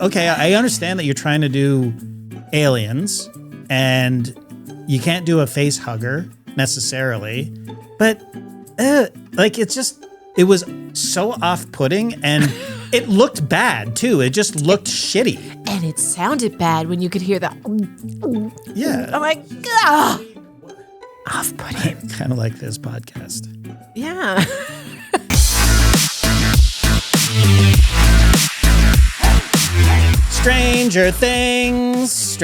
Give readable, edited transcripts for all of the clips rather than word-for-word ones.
Okay, I understand that you're trying to do aliens and you can't do a face hugger necessarily, but it was so off-putting and it looked bad too. It just looked shitty. And it sounded bad when you could hear the. Yeah. I'm like, ah, off-putting. Kind of like this podcast. Yeah. Stranger Things.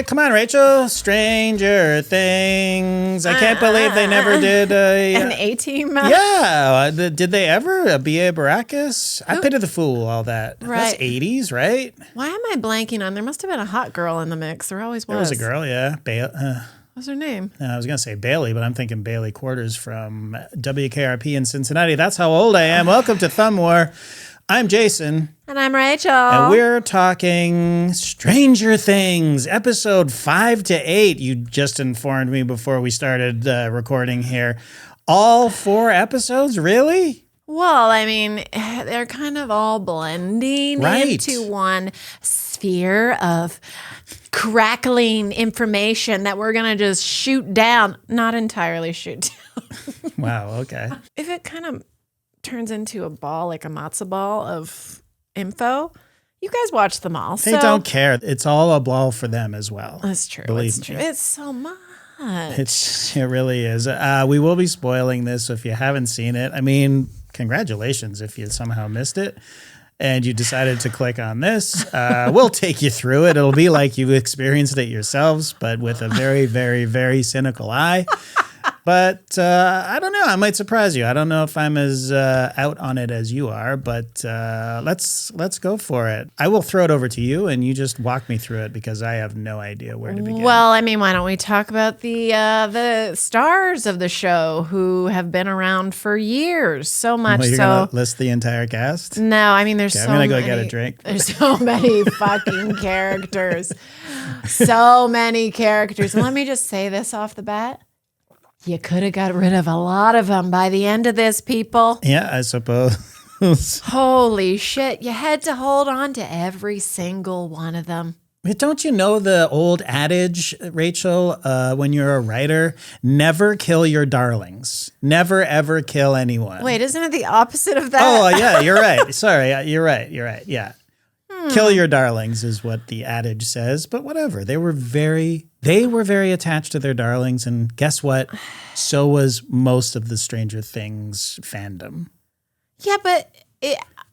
Come on, Rachel. Stranger Things. I can't believe they never did an A-team? Yeah. Did they ever? B.A. Baracus? I pity the fool, all that. Right. That's 80s, right? Why am I blanking on? There must have been a hot girl in the mix. There always was. There was a girl, yeah. What's her name? I was going to say Bailey, but I'm thinking Bailey Quarters from WKRP in Cincinnati. That's how old I am. Welcome to Thumb War. I'm Jason. And I'm Rachel. And we're talking Stranger Things, episode 5 to 8. You just informed me before we started recording here. All 4 episodes, really? Well, I mean, they're kind of all blending into one sphere of crackling information that we're going to just shoot down. Not entirely shoot down. Wow, okay. If it kind of turns into a ball, like a matzo ball of info, you guys watch them all. They don't care. It's all a ball for them as well. That's true. Believe it's me. true. It's so much. It really is. We will be spoiling this, so if you haven't seen it, I mean, congratulations if you somehow missed it and you decided to click on this. We'll take you through it. It'll be like you've experienced it yourselves, but with a very, very, very cynical eye. But I don't know. I might surprise you. I don't know if I'm as out on it as you are, but let's go for it. I will throw it over to you, and you just walk me through it because I have no idea where to begin. Well, I mean, why don't we talk about the stars of the show who have been around for years? So much Well, you're so. gonna list the entire cast? No, I mean, there's Okay, so I'm many. gonna go get a drink. There's so many fucking characters. So many characters. And let me just say this off the bat. You could have got rid of a lot of them by the end of this, people. Yeah, I suppose. Holy shit. You had to hold on to every single one of them. Don't you know the old adage, Rachel, when you're a writer, never kill your darlings. Never, ever kill anyone. Wait, isn't it the opposite of that? Oh, yeah, you're right. Sorry, you're right. Yeah. Kill your darlings is what the adage says, but whatever. They were very attached to their darlings, and guess what? So was most of the Stranger Things fandom. Yeah, but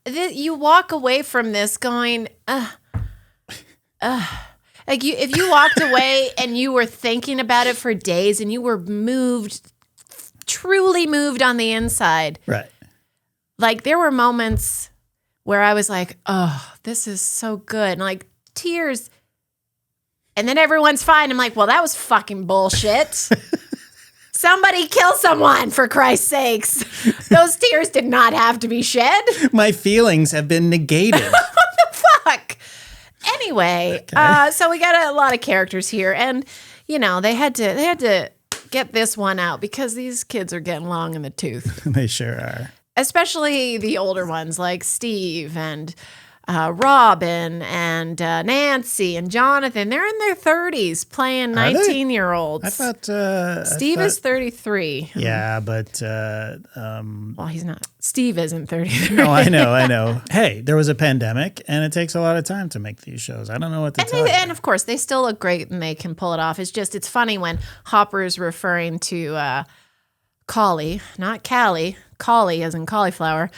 you walk away from this going, like if you walked away and you were thinking about it for days and you were truly moved on the inside. Right. Like there were moments where I was like, oh, this is so good. And like tears. And then everyone's fine. I'm like, well, that was fucking bullshit. Somebody kill someone, for Christ's sakes. Those tears did not have to be shed. My feelings have been negated. What the fuck? Anyway, Okay. So we got a lot of characters here. And, you know, they had to get this one out because these kids are getting long in the tooth. They sure are. Especially the older ones like Steve and Robin and Nancy and Jonathan. They're in their 30s playing 19-year-olds. I thought Steve is 33. Yeah, but Well, he's not. Steve isn't 33. no, I know. Hey, there was a pandemic, and it takes a lot of time to make these shows. I don't know what to tell you. And of course, they still look great and they can pull it off. It's funny when Hopper's referring to Collie, not Callie. Collie as in cauliflower.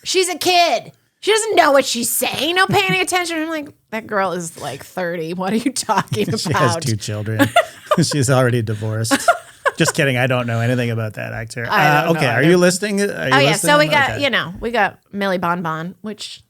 She's a kid. She doesn't know what she's saying. No paying any attention. I'm like, that girl is like 30. What are you talking about? She has 2 children. She's already divorced. Just kidding. I don't know anything about that actor. I don't know. Are you listening? So we got, we got Millie Bonbon, which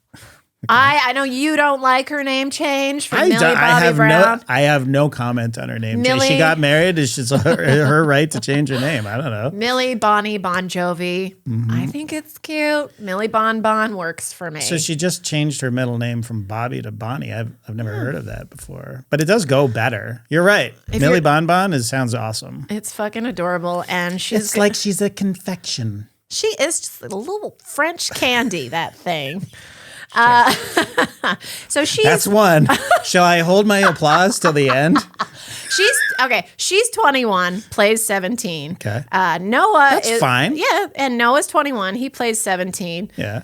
I know you don't like her name change from Millie Bobby Brown. I have no comment on her name change. Millie, she got married. It's just her right to change her name. I don't know. Millie Bonnie Bon Jovi. Mm-hmm. I think it's cute. Millie Bonbon works for me. So she just changed her middle name from Bobby to Bonnie. I've never heard of that before. But it does go better. You're right. Millie Bonbon sounds awesome. It's fucking adorable. And she's like she's a confection. She is just a little French candy, that thing. So That's one. Shall I hold my applause till the end? She's 21, plays 17. Okay. Noah That's fine. Yeah, and Noah's 21. He plays 17. Yeah.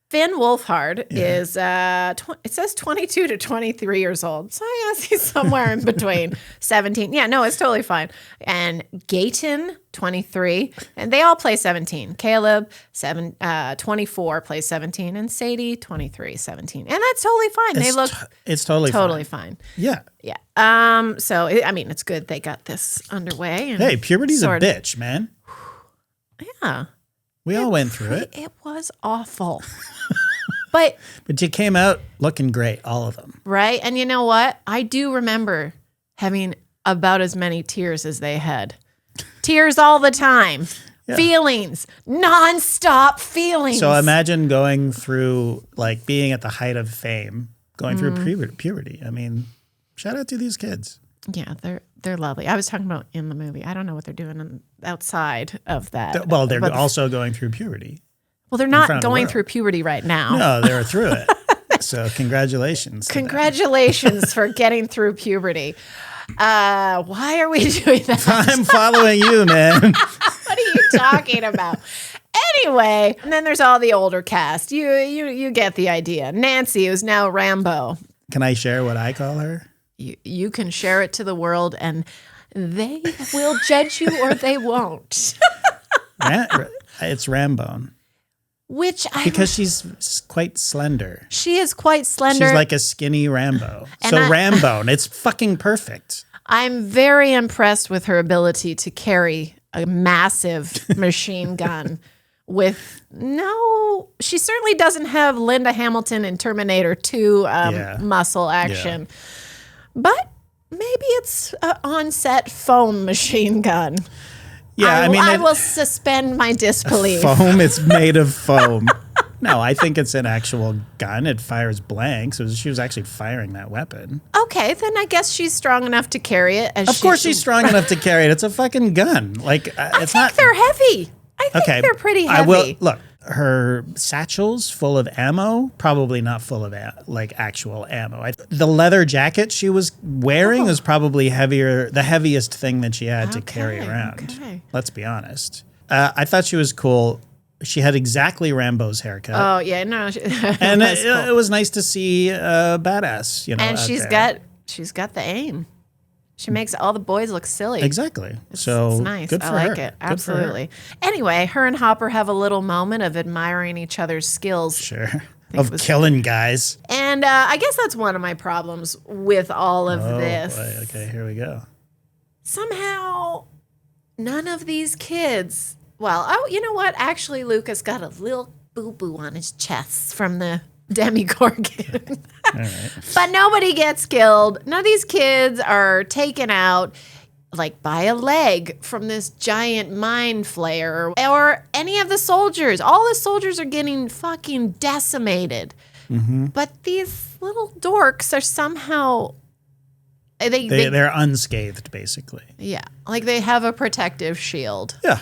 Finn Wolfhard is, it says 22 to 23 years old. So I guess he's somewhere in between 17. Yeah, no, it's totally fine. And Gayton, 23. And they all play 17. Caleb, 24, plays 17. And Sadie, 23, 17. And that's totally fine. It's totally fine. Yeah. Yeah. So, it's good they got this underway. And hey, puberty's a bitch, man. Yeah. We all went through it. It was awful. But you came out looking great, all of them. Right? And you know what? I do remember having about as many tears as they had. Tears all the time. Yeah. Feelings. Non-stop feelings. So imagine going through, like, being at the height of fame, going through puberty. I mean, shout out to these kids. Yeah, they're lovely. I was talking about in the movie. I don't know what they're doing outside of that. Well, they're also going through puberty. Well, they're not going through puberty right now. No, they're through it. So congratulations. Congratulations for getting through puberty. Why are we doing that? I'm following you, man. What are you talking about? Anyway, and then there's all the older cast. You get the idea. Nancy, who's now Rambo. Can I share what I call her? You can share it to the world, and they will judge you or they won't. It's Rambone. Because she's quite slender. She is quite slender. She's like a skinny Rambo. So Rambone, it's fucking perfect. I'm very impressed with her ability to carry a massive machine gun with she certainly doesn't have Linda Hamilton in Terminator 2 muscle action. Yeah. But maybe it's an on-set foam machine gun. Yeah, I will suspend my disbelief. Foam? It's made of foam. No, I think it's an actual gun. It fires blanks. She was actually firing that weapon. Okay, then I guess she's strong enough to carry it. Of course she's strong enough to carry it. It's a fucking gun. Like, I think they're heavy. I think they're pretty heavy. Look, her satchel's full of ammo, probably not full of actual ammo. The leather jacket she was wearing is probably the heaviest thing that she had to carry around. Okay. Let's be honest. I thought she was cool. She had exactly Rambo's haircut. Oh yeah, no, and it was nice to see a badass. And she's got the aim. She makes all the boys look silly. Exactly. It's nice. Good for I like it. Absolutely. Anyway, her and Hopper have a little moment of admiring each other's skills. Sure. Of killing guys. And I guess that's one of my problems with all of this. Boy. Okay, here we go. Somehow, none of these kids... Well, you know what? Actually, Lucas got a little boo-boo on his chest from the Demogorgon. All right. But nobody gets killed. None of these kids are taken out like by a leg from this giant mind flayer or any of the soldiers. All the soldiers are getting fucking decimated. Mm-hmm. But these little dorks are somehow... They're unscathed, basically. Yeah. Like they have a protective shield. Yeah.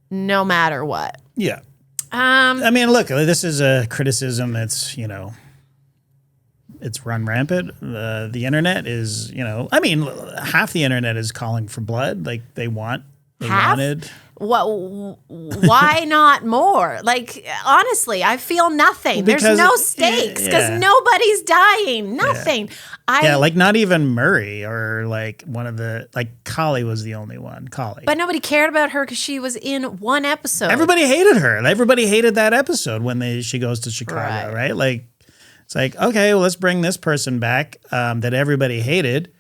No matter what. Yeah. I mean, look, this is a criticism that's, it's run rampant. The internet is, half the internet is calling for blood. Like they wanted. Why not more? Like, honestly, I feel nothing. There's no stakes because nobody's dying. Nothing. Like not even Murray or like one of the, like Collie was the only one. Collie. But nobody cared about her because she was in one episode. Everybody hated her. Everybody hated that episode when she goes to Chicago, right? Like, it's like, okay, well, let's bring this person back that everybody hated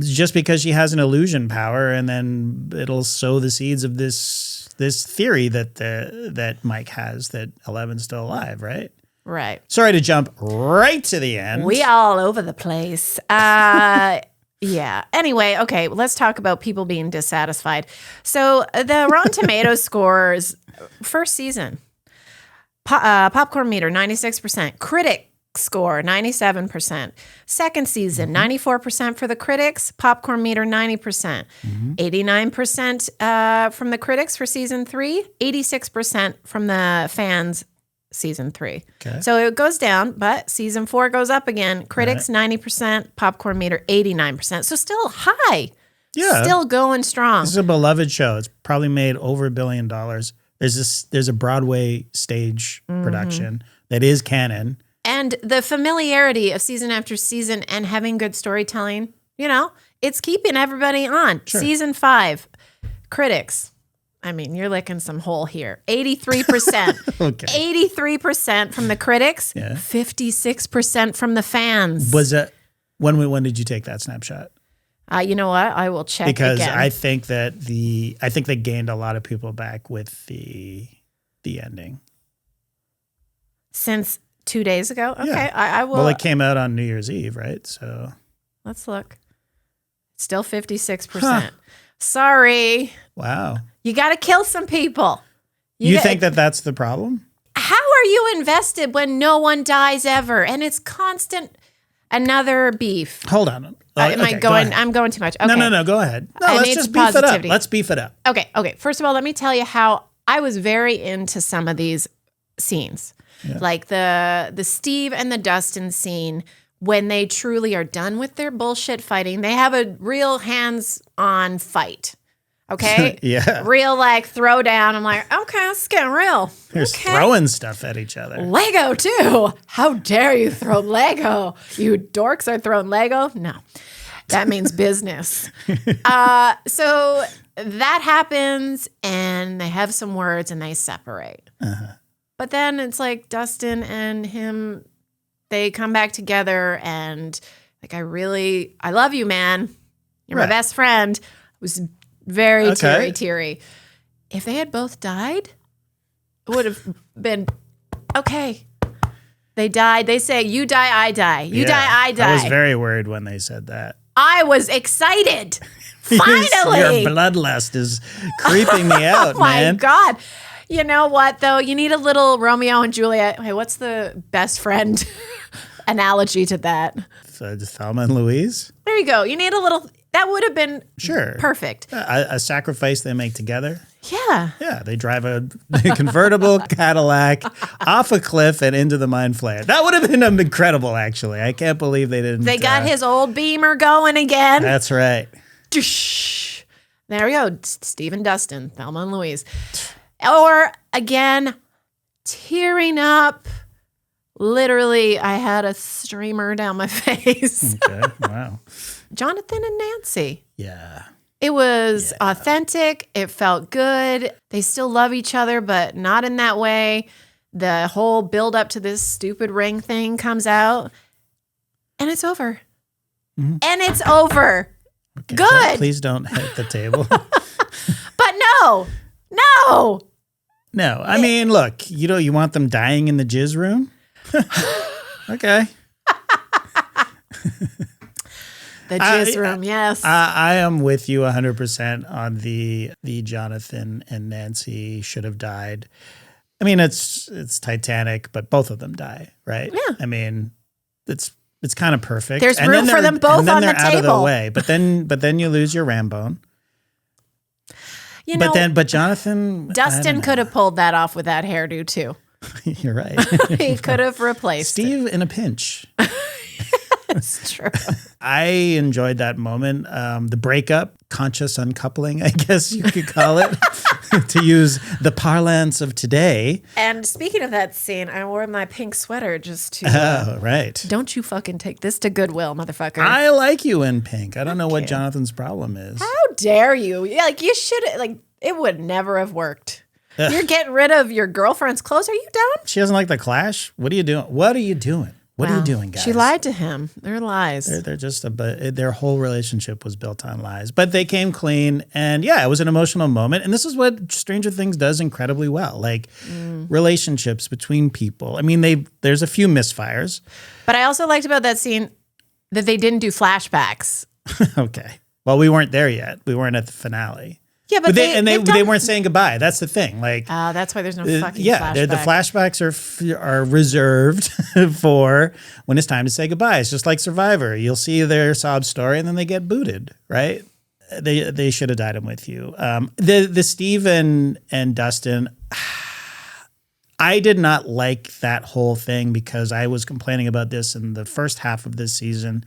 just because she has an illusion power, and then it'll sow the seeds of this theory that Mike has that Eleven's still alive, right? Right. Sorry to jump right to the end. We all over the place. Yeah. Anyway, okay, let's talk about people being dissatisfied. So the Rotten Tomatoes scores, first season, popcorn meter, 96%. Critics score, 97%. Second season, 94% for the critics. Popcorn meter, 90%. 89% from the critics for season 3. 86% from the fans, season 3. Okay. So it goes down, but season 4 goes up again. Critics, 90%. Popcorn meter, 89%. So still high. Yeah. Still going strong. This is a beloved show. It's probably made over $1 billion. There's a Broadway stage production that is canon. And the familiarity of season after season and having good storytelling, it's keeping everybody on. Sure. Season 5, critics. I mean, you're licking some hole here. 83%. Okay. 83% from the critics. Yeah. 56% from the fans. Was it when did you take that snapshot? You know what? I will check Because again. I think they gained a lot of people back with the ending. Since 2 days ago? Okay, Yeah. I will. Well, it came out on New Year's Eve, right? So Let's look. Still 56%. Sorry. wow. You got to kill some people. You think that's the problem? How are you invested when no one dies ever and it's constant another beef? Hold on. Am I Okay, go going? ahead. I'm going too much. Okay. No, go ahead. No, I let's need just some beef it up. positivity. Let's beef it up. Okay. First of all, let me tell you how I was very into some of these scenes. Yeah. Like the Steve and the Dustin scene, when they truly are done with their bullshit fighting, they have a real hands-on fight. Okay? Yeah. Real throw down. I'm like, okay, this is getting real. They're throwing stuff at each other. Lego too. How dare you throw Lego? You dorks are throwing Lego? No. That means business. So that happens and they have some words and they separate. Uh-huh. But then it's like Dustin and him, they come back together and I love you, man. You're Right. my best friend. It was very Okay. teary. If they had both died, it would have been okay. They died. They say, you die, I die. You die, I die. I was very worried when they said that. I was excited. Finally. Your bloodlust is creeping me out, Oh my man. God. You know what, though? You need a little Romeo and Juliet. Hey, what's the best friend analogy to that? So, Thelma and Louise? There you go. You need a little, that would have been Sure. perfect. A sacrifice they make together. Yeah. Yeah, they drive a convertible Cadillac off a cliff and into the mine flare. That would have been incredible, actually. I can't believe they didn't. They got his old Beamer going again. That's right. There we go. Steve and Dustin, Thelma and Louise. Or again, tearing up. Literally, I had a streamer down my face. Okay, wow. Jonathan and Nancy. Yeah. It was authentic. It felt good. They still love each other, but not in that way. The whole build up to this stupid ring thing comes out, and it's over. Mhm. And it's over. Okay, Good. Please don't hit the table. But no. No, I mean, look, you want them dying in the jizz room? Okay. The jizz room, yes. I am with you 100% on the Jonathan and Nancy should have died. I mean, it's Titanic, but both of them die, right? Yeah. I mean, it's kind of perfect. There's And room then for them they're- both and then on the they're out of the table. way. But then you lose your Rambone. You know, But Jonathan, Dustin could have pulled that off with that hairdo too. You're right. He could have replaced it. Steve in a pinch. It's true. I enjoyed that moment. The breakup, conscious uncoupling, I guess you could call it, to use the parlance of today. And speaking of that scene, I wore my pink sweater just to. Oh, right. Don't you fucking take this to Goodwill, motherfucker. I like you in pink. I don't know what you. Jonathan's problem is. How dare you? Yeah, you should, it would never have worked. Ugh. You're getting rid of your girlfriend's clothes. Are you dumb? She doesn't like the Clash? What are you doing? What are you doing? What are you doing, guys? She lied to him. They're lies. They're just their whole relationship was built on lies. But they came clean, and yeah, it was an emotional moment. And this is what Stranger Things does incredibly well, relationships between people. I mean, there's a few misfires. But I also liked about that scene that they didn't do flashbacks. Okay. Well, we weren't there yet. We weren't at the finale. Yeah, but they weren't saying goodbye. That's the thing. Like, that's why there's no fucking the flashbacks are reserved for when it's time to say goodbye. It's just like Survivor. You'll see their sob story and then they get booted, right? They should have died him with you. The Steve and Dustin, I did not like that whole thing because I was complaining about this in the first half of this season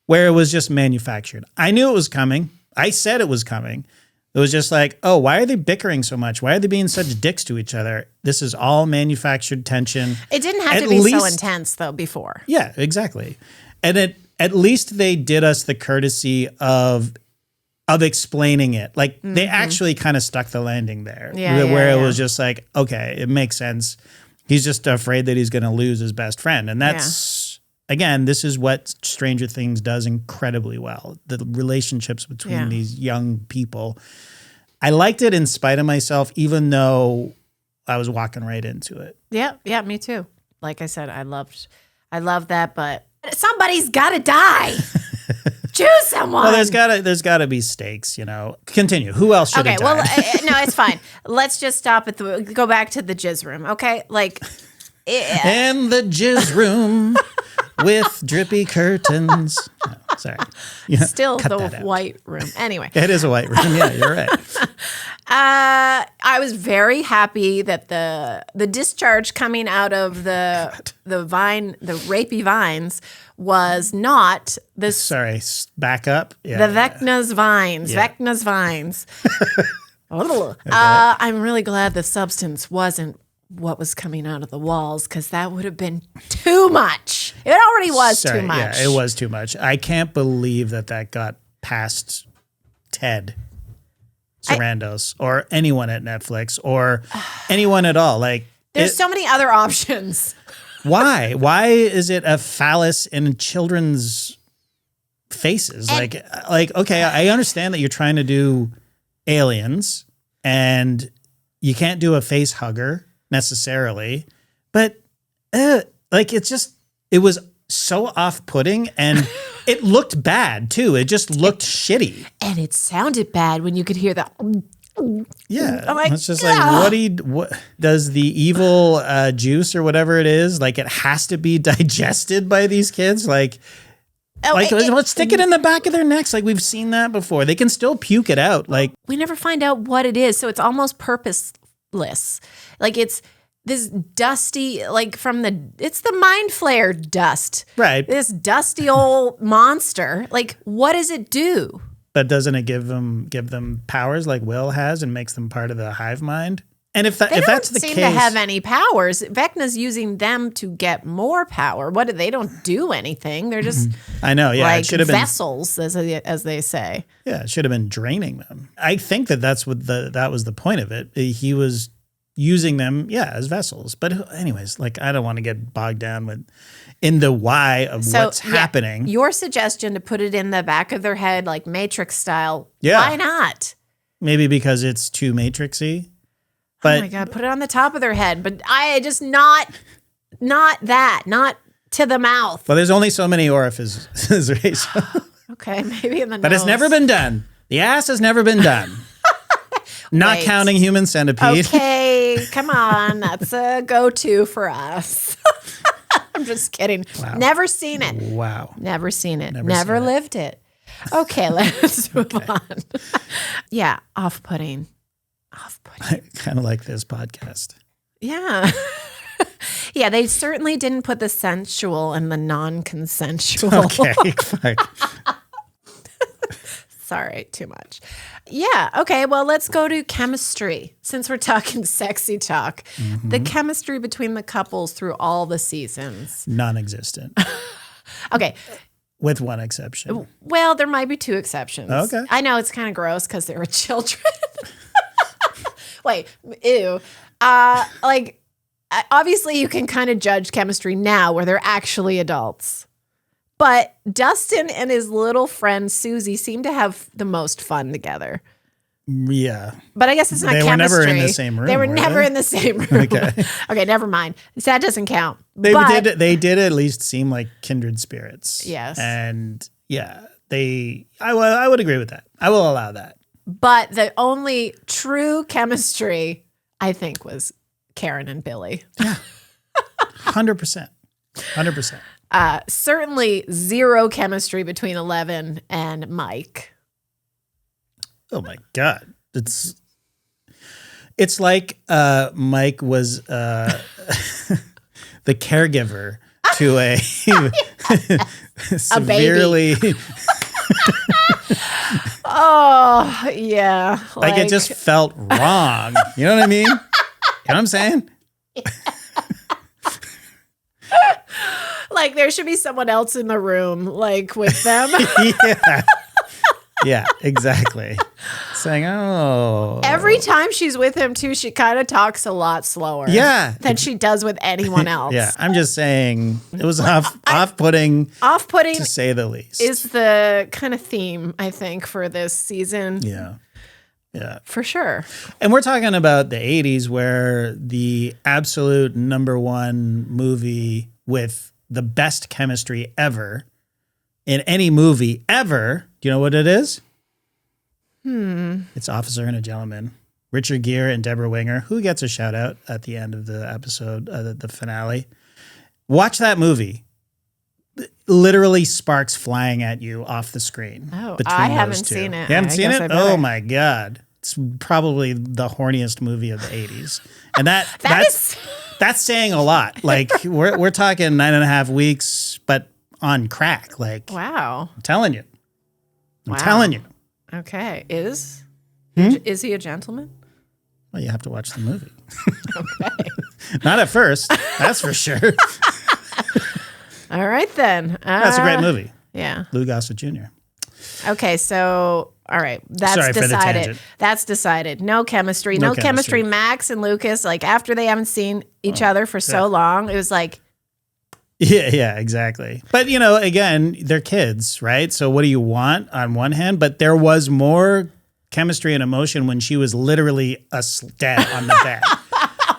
where it was just manufactured. I knew it was coming. I said it was coming. It was just like, oh, why are they bickering so much? Why are they being such dicks to each other? This is all manufactured tension. It didn't have to be so intense, though, before. Yeah, exactly. And at least they did us the courtesy of explaining it. Like, they actually kind of stuck the landing there. Where it was just like, okay, it makes sense. He's just afraid that he's going to lose his best friend. And that's, again, this is what Stranger Things does incredibly well. The relationships between these young people. I liked it in spite of myself, even though I was walking right into it. Yeah, me too. Like I said, I loved that, but somebody's got to die. Choose someone. Well, there's gotta be stakes, you know. Continue. Who else should have died? No, it's fine. Let's just stop at go back to the jizz room, okay? Like, in the jizz room with drippy curtains. No, sorry. Still the white room. Anyway. It is a white room. Yeah, you're right. I was very happy that the discharge coming out of the rapey vines was not this. Sorry, back up. Yeah, the Vecna's vines. Yeah. Vecna's vines. I'm really glad the substance wasn't what was coming out of the walls, because that would have been too much. It already was too much. Yeah, it was too much. I can't believe that got past Ted Sarandos or anyone at Netflix or anyone at all. Like, there's so many other options. Why? Why is it a phallus in children's faces? Like, okay, I understand that you're trying to do aliens and you can't do a face hugger necessarily, but it was so off-putting and it looked bad too. It just looked shitty. And it sounded bad when you could hear that. Yeah, it's just like, what does the evil juice or whatever it is, like, it has to be digested by these kids? Like, let's stick it in the back of their necks. Like, we've seen that before. They can still puke it out. Like, we never find out what it is, so it's almost purposeless. Like, it's this dusty, like, it's the mind flare dust. Right. This dusty old monster. Like, what does it do? But doesn't it give them powers like Will has and makes them part of the hive mind? And if that's the case, they don't seem to have any powers. Vecna's using them to get more power. They don't do anything. They're just I know, yeah, like it should have vessels, as they say. Yeah, it should have been draining them. I think that was the point of it. He was using them, as vessels. But anyways, like, I don't want to get bogged down in the why of what's happening. Your suggestion to put it in the back of their head, like Matrix style. Yeah. Why not? Maybe because it's too Matrixy. But, oh my God, put it on the top of their head. But I just not that, not to the mouth. Well, there's only so many orifices, right? Okay, maybe in the nose. But it's never been done. The ass has never been done. Not counting Human Centipede. Okay, come on. That's a go-to for us. I'm just kidding. Wow. Never seen it. Wow. Never seen it. Never lived it. Okay, let's move on. Yeah, off-putting. I kind of like this podcast. Yeah. Yeah, they certainly didn't put the sensual and the non-consensual. Okay, fuck. Sorry, too much. Yeah, okay, well, let's go to chemistry. Since we're talking sexy talk, the chemistry between the couples through all the seasons. Non-existent. Okay. With one exception. Well, there might be two exceptions. Okay. I know it's kind of gross because they were children. Wait, ew. Obviously you can kind of judge chemistry now where they're actually adults. But Dustin and his little friend Susie seem to have the most fun together. Yeah. But I guess it's not chemistry. They were never in the same room. They were never in the same room. Okay, never mind. That doesn't count. They did at least seem like kindred spirits. Yes. And yeah, I would agree with that. I will allow that. But the only true chemistry, I think, was Karen and Billy. 100%. 100%. Certainly zero chemistry between Eleven and Mike. Oh my God. It's like Mike was the caregiver to a severely oh yeah, like it just felt wrong. You know what I mean? You know what I'm saying? Like there should be someone else in the room, like with them. Yeah, exactly. Saying, oh. Every time she's with him too, she kind of talks a lot slower. Yeah. Than she does with anyone else. Yeah, I'm just saying it was off-putting. Off-putting, to say the least, is the kind of theme I think for this season. Yeah. Yeah. For sure. And we're talking about the 80s where the absolute number one movie with the best chemistry ever in any movie ever. Do you know what it is? It's Officer and a Gentleman. Richard Gere and Deborah Winger, who gets a shout out at the end of the episode, the finale. Watch that movie. Literally sparks flying at you off the screen. Oh, I haven't seen it. You haven't seen it? Oh my God. It's probably the horniest movie of the 80s. And that's saying a lot. Like we're talking 9.5 weeks, but on crack. Like, wow. I'm telling you. I'm telling you. Okay. Is he a gentleman? Well, you have to watch the movie. Okay. Not at first. That's for sure. All right, then. That's a great movie. Yeah. Lou Gossett Jr. Okay, so, all right. That's Sorry for the decided. tangent. That's decided. No chemistry. No chemistry. Max and Lucas, like, after they haven't seen each other for so long, it was like... Yeah, exactly. But, you know, again, they're kids, right? So what do you want on one hand? But there was more chemistry and emotion when she was literally dead on the bed.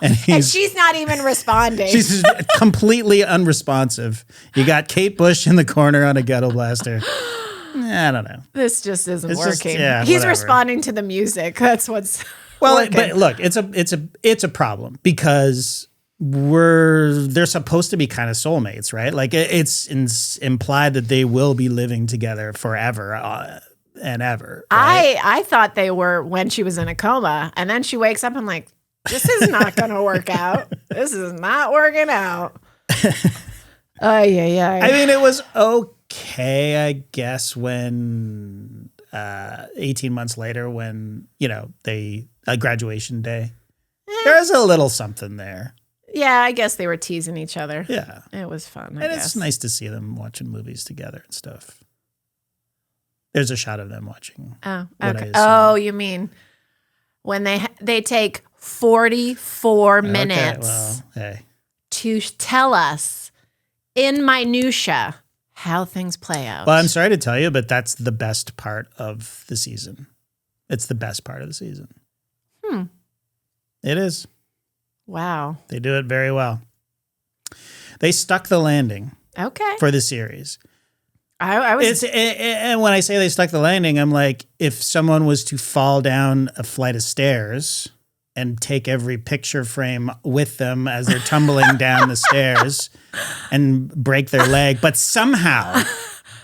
And she's not even responding. She's completely unresponsive. You got Kate Bush in the corner on a ghetto blaster. I don't know. This just isn't working. He's whatever. Responding to the music. That's what's working. But look, it's a problem because they're supposed to be kind of soulmates, right? Like it's implied that they will be living together forever and ever. Right? I thought they were when she was in a coma, and then she wakes up and like, this is not going to work out. This is not working out. I mean, it was okay, I guess, when 18 months later, when graduation day, there was a little something there. Yeah, I guess they were teasing each other. Yeah. It was fun, I guess. It's nice to see them watching movies together and stuff. There's a shot of them watching. Oh, okay. Oh, you mean when they take 44 minutes to tell us in minutia how things play out. Well, I'm sorry to tell you, but that's the best part of the season. It's the best part of the season. It is. Wow. They do it very well. They stuck the landing. Okay. For the series. And when I say they stuck the landing, I'm like, if someone was to fall down a flight of stairs and take every picture frame with them as they're tumbling down the stairs and break their leg, but somehow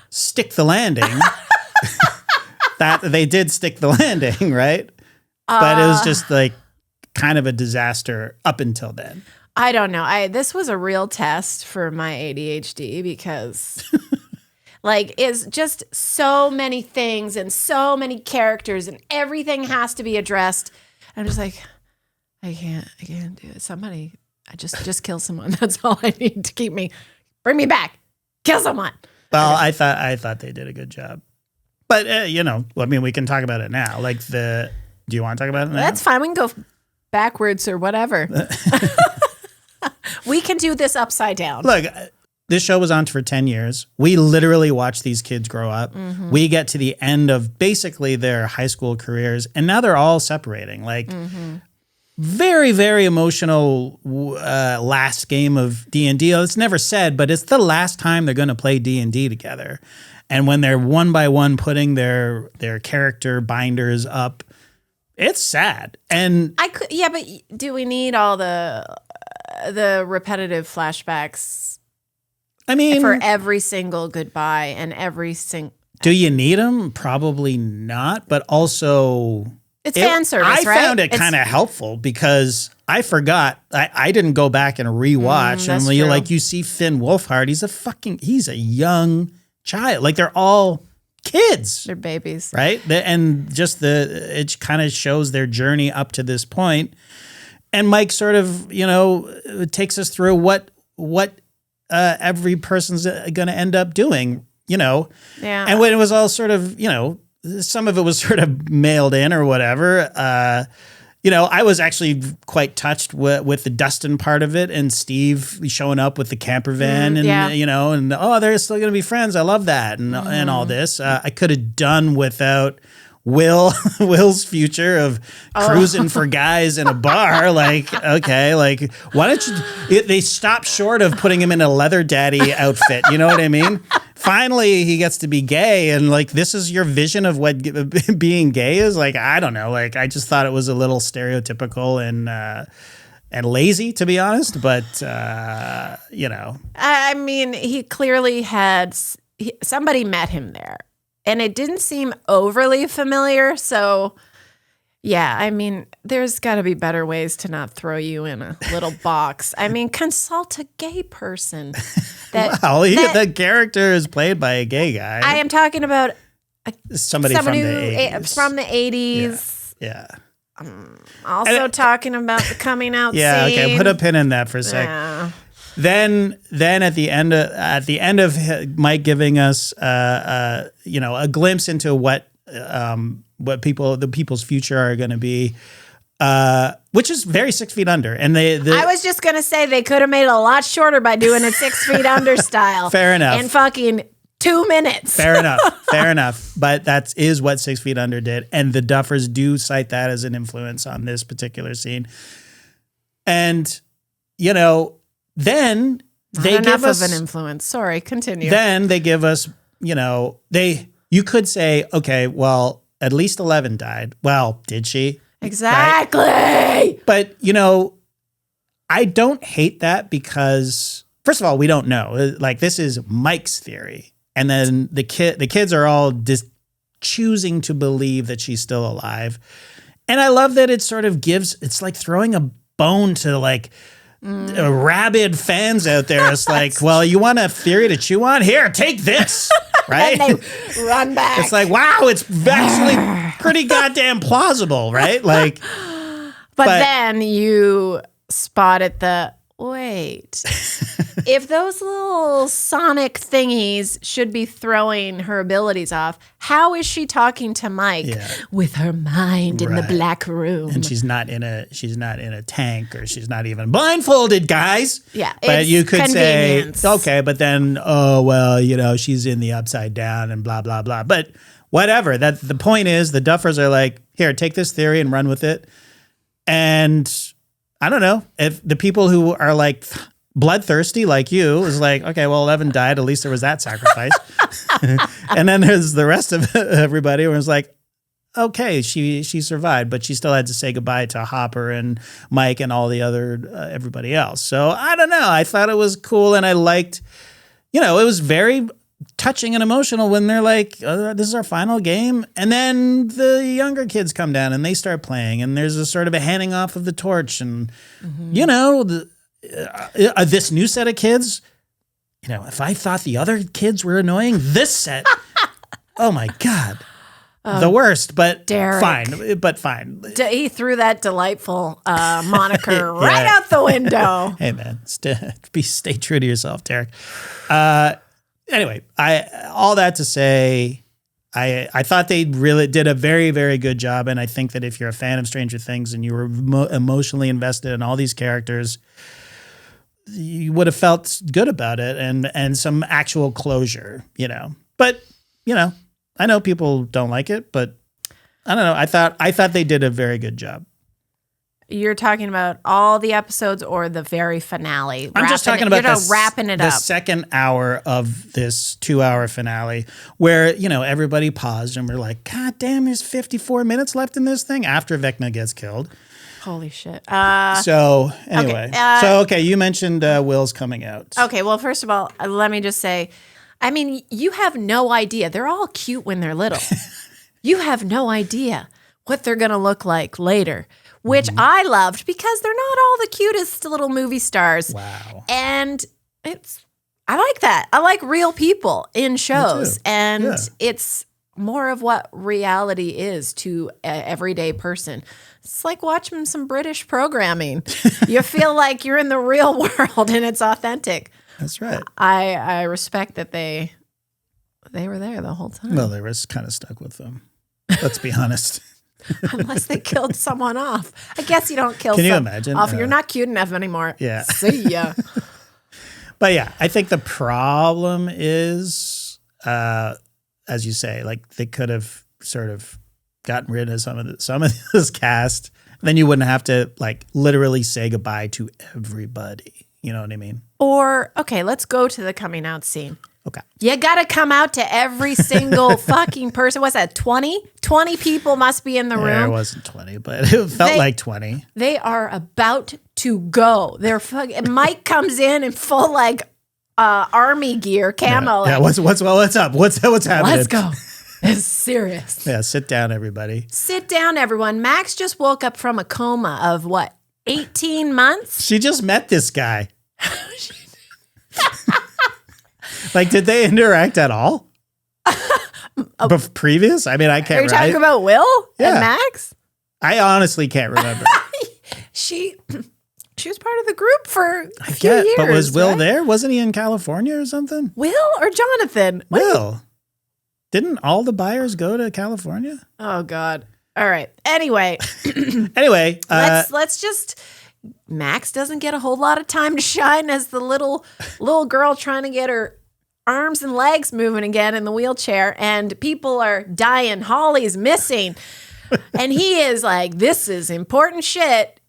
stick the landing, that they did stick the landing, right? But it was just like kind of a disaster up until then. I don't know. This was a real test for my ADHD because like it's just so many things and so many characters and everything has to be addressed. I'm just like, I can't do it. Somebody, I just kill someone. That's all I need to bring me back. Kill someone. Well, I thought they did a good job. But, I mean, we can talk about it now. Do you want to talk about it now? That's fine. We can go backwards or whatever. We can do this upside down. Look, this show was on for 10 years. We literally watched these kids grow up. Mm-hmm. We get to the end of basically their high school careers, and now they're all separating. very, very emotional last game of D&D. It's never said, but it's the last time they're going to play D&D together. And when they're one by one putting their character binders up, it's sad. And but do we need all the repetitive flashbacks? I mean, for every single goodbye and every single. Do you need them? Probably not. But also, it's fan service, right? I found it kind of helpful because I forgot. I didn't go back and rewatch. And you see Finn Wolfhard. He's a young child. Like they're all kids. They're babies, right? And just it kind of shows their journey up to this point. And Mike sort of takes us through what every person's going to end up doing. Yeah. And when it was all sort of, some of it was sort of mailed in or whatever. I was actually quite touched with the Dustin part of it and Steve showing up with the camper van and they're still going to be friends. I love that. And all this, I could have done without Will's future of cruising for guys in a bar. Like, okay, like why don't you, they stop short of putting him in a leather daddy outfit. You know what I mean? Finally, he gets to be gay. And like, this is your vision of what being gay is. Like, I don't know. Like, I just thought it was a little stereotypical and lazy, to be honest. But, I mean, he clearly had, somebody met him there. And it didn't seem overly familiar. So, yeah, I mean, there's got to be better ways to not throw you in a little box. I mean, consult a gay person. The character is played by a gay guy. I am talking about somebody from the 80s. From the 80s. Yeah. Also talking about the coming out scene. Okay, put a pin in that for a sec. Yeah. Then at the end of Mike giving us a glimpse into what the people's future are going to be, which is very 6 Feet Under. And I was just gonna say they could have made it a lot shorter by doing it 6 Feet Under style. Fair enough. In fucking 2 minutes. Fair enough. But that is what 6 Feet Under did, and the Duffers do cite that as an influence on this particular scene. And then they give us of an influence. Sorry, continue. Then they give us, you could say, okay, well, at least 11 died. Well, did she? Exactly. Right? But, I don't hate that because, first of all, we don't know. Like, this is Mike's theory. And then the kids are all just choosing to believe that she's still alive. And I love that it sort of it's like throwing a bone to like, rabid fans out there. It's like, well, you want a theory to chew on? Here, take this, right? And they run back. It's like, wow, it's actually pretty goddamn plausible, right? Like, but then you spotted wait. If those little sonic thingies should be throwing her abilities off, how is she talking to Mike with her mind in the black room? And she's not in a tank, or she's not even blindfolded, guys. Yeah, but you could say, okay, but then, she's in the upside down and blah blah blah. But whatever. That the point is, the Duffers are like, here, take this theory and run with it. And I don't know if the people who are like bloodthirsty like you is like, okay, well, 11 died. At least there was that sacrifice. And then there's the rest of everybody who was like, okay, she survived, but she still had to say goodbye to Hopper and Mike and all the other everybody else. So I don't know. I thought it was cool, and I liked, it was very touching and emotional when they're like, this is our final game. And then the younger kids come down and they start playing, and there's a sort of a handing off of the torch. And, this new set of kids, if I thought the other kids were annoying, this set, oh my God, the worst, but Derek. fine. He threw that delightful moniker right out the window. Hey man, stay true to yourself, Derek. Anyway, all that to say, I thought they really did a very, very good job. And I think that if you're a fan of Stranger Things and you were emotionally invested in all these characters, you would have felt good about it and some actual closure, But, I know people don't like it, but I don't know. I thought they did a very good job. You're talking about all the episodes or the very finale? I'm just talking about wrapping it the up. second hour of this 2-hour finale where, everybody paused and we're like, God damn, there's 54 minutes left in this thing after Vecna gets killed. Holy shit. So anyway, you mentioned Will's coming out. Okay, well, first of all, let me just say, you have no idea. They're all cute when they're little. You have no idea what they're going to look like later, which I loved because they're not all the cutest little movie stars. Wow. And I like that. I like real people in shows. And it's more of what reality is to an everyday person. It's like watching some British programming. You feel like you're in the real world and it's authentic. That's right. I respect that they were there the whole time. Well, they were kind of stuck with them. Let's be honest. Unless they killed someone off. I guess you don't kill Can you someone imagine? off. You're not cute enough anymore. Yeah. See ya. But yeah, I think the problem is, as you say, like they could have sort of gotten rid of some of this cast. Then you wouldn't have to like literally say goodbye to everybody. You know what I mean? Or, okay, let's go to the coming out scene. Okay. You got to come out to every single fucking person. What's that, 20? 20 people must be in the room. There wasn't 20, but it felt like 20. They are about to go. They're fucking. Mike comes in full like army gear, camo. Yeah. What's up? What's happening? Let's go. It's serious. Yeah. Sit down, everybody. Sit down, everyone. Max just woke up from a coma of what? 18 months? She just met this guy. Like, did they interact at all? Previous? I mean, I can't. Are you talking about Will and Max? I honestly can't remember. She was part of the group for a few years. But was Will right? there? Wasn't he in California or something? Will or Jonathan? Will. Didn't all the buyers go to California? Oh God. All right. Anyway. Let's just. Max doesn't get a whole lot of time to shine as the little girl trying to get her arms and legs moving again in the wheelchair, and people are dying. Holly's missing. And he is like, this is important shit.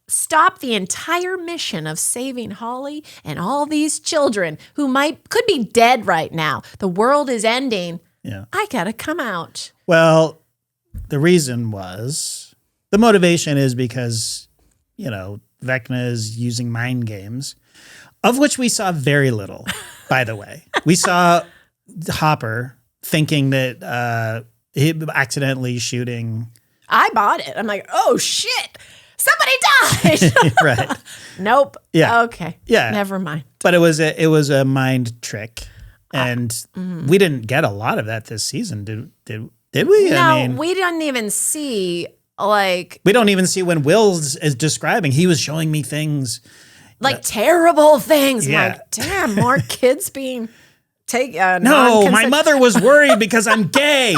Stop the entire mission of saving Holly and all these children who could be dead right now. The world is ending. Yeah. I gotta come out. Well, the reason was, the motivation is because, Vecna is using mind games, of which we saw very little, by the way. We saw Hopper thinking that he accidentally shooting. I bought it. I'm like, oh shit, somebody died. Right. Nope. Yeah. Okay. Yeah. Never mind. But it was a mind trick, and we didn't get a lot of that this season. Did we? No, we didn't even see we don't even see when Will is describing. He was showing me things. Terrible things. Yeah. Like, damn, more kids being taken. No, my mother was worried because I'm gay.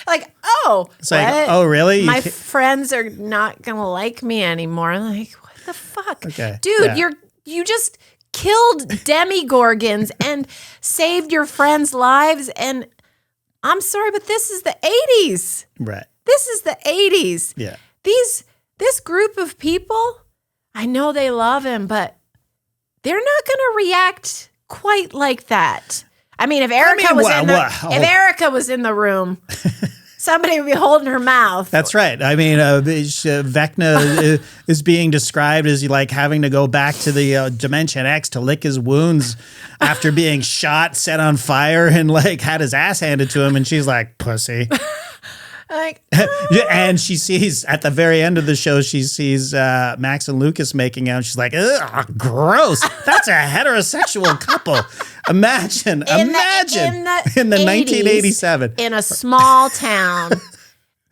Like, oh. It's like, oh, really? My friends are not going to like me anymore. I'm like, what the fuck? Okay. Dude, you just killed demigorgons and saved your friends' lives. And I'm sorry, but this is the 80s. Right. This is the 80s. Yeah. This group of people, I know they love him, but they're not going to react quite like that. I mean, if Erica was in the room, somebody would be holding her mouth. That's right. I mean, Vecna is being described as like having to go back to the Dimension X to lick his wounds after being shot, set on fire, and like had his ass handed to him. And she's like, pussy. Like, and she sees at the very end of the show, she sees Max and Lucas making out. She's like, ugh, gross. That's a heterosexual couple. Imagine in the 1987 in a small town.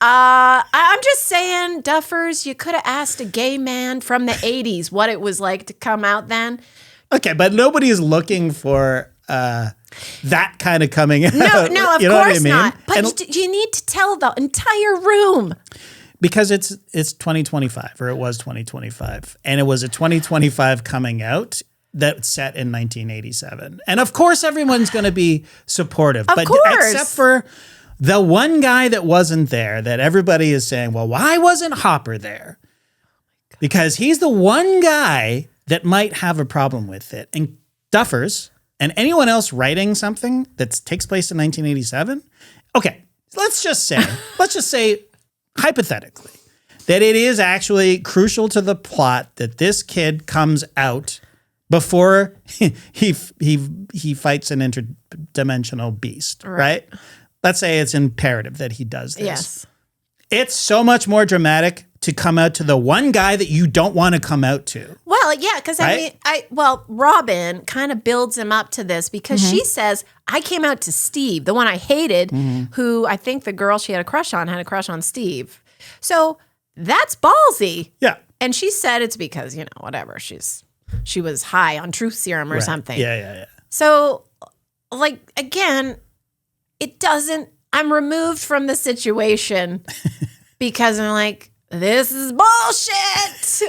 I'm just saying, Duffers, you could have asked a gay man from the 80s what it was like to come out then. Okay, but nobody is looking for that kind of coming out. No, of course not. But you need to tell the entire room. Because it's 2025, or it was 2025. And it was a 2025 coming out that's set in 1987. And of course, everyone's going to be supportive. Of course. Except for the one guy that wasn't there, that everybody is saying, well, why wasn't Hopper there? because he's the one guy that might have a problem with it. And Duffers and anyone else writing something that takes place in 1987, okay, let's just say hypothetically that it is actually crucial to the plot that this kid comes out before he fights an interdimensional beast, right? Let's say it's imperative that he does this. Yes. It's so much more dramatic to come out to the one guy that you don't want to come out to. Well, yeah, because right? Robin kind of builds him up to this because she says, I came out to Steve, the one I hated, who I think the girl she had a crush on had a crush on Steve. So that's ballsy. Yeah. And she said it's because, whatever, she was high on truth serum or something. Yeah. So, again, I'm removed from the situation because I'm like, this is bullshit.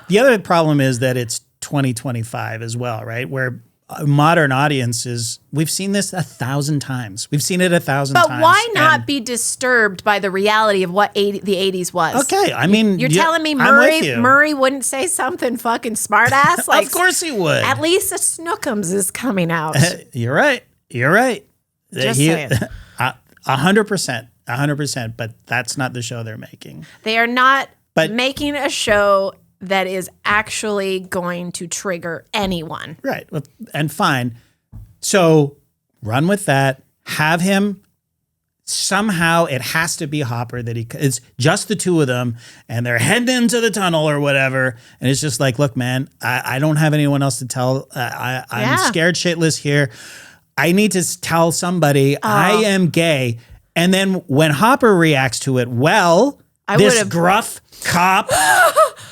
The other problem is that it's 2025 as well, right? Where modern audiences, we've seen this 1,000 times. We've seen it 1,000 times. But why not be disturbed by the reality of what the 80s was? Okay, I mean, you're telling me Murray wouldn't say something fucking smart ass? Like, of course he would. At least a Snookums is coming out. You're right. Just saying. 100%, but that's not the show they're making. They are not making a show that is actually going to trigger anyone. Right. And fine. So run with that. Have him somehow, it has to be Hopper that it's just the two of them and they're heading into the tunnel or whatever. And it's just like, look, man, I don't have anyone else to tell. I'm scared shitless here. I need to tell somebody I am gay. And then when Hopper reacts to it, this gruff cop,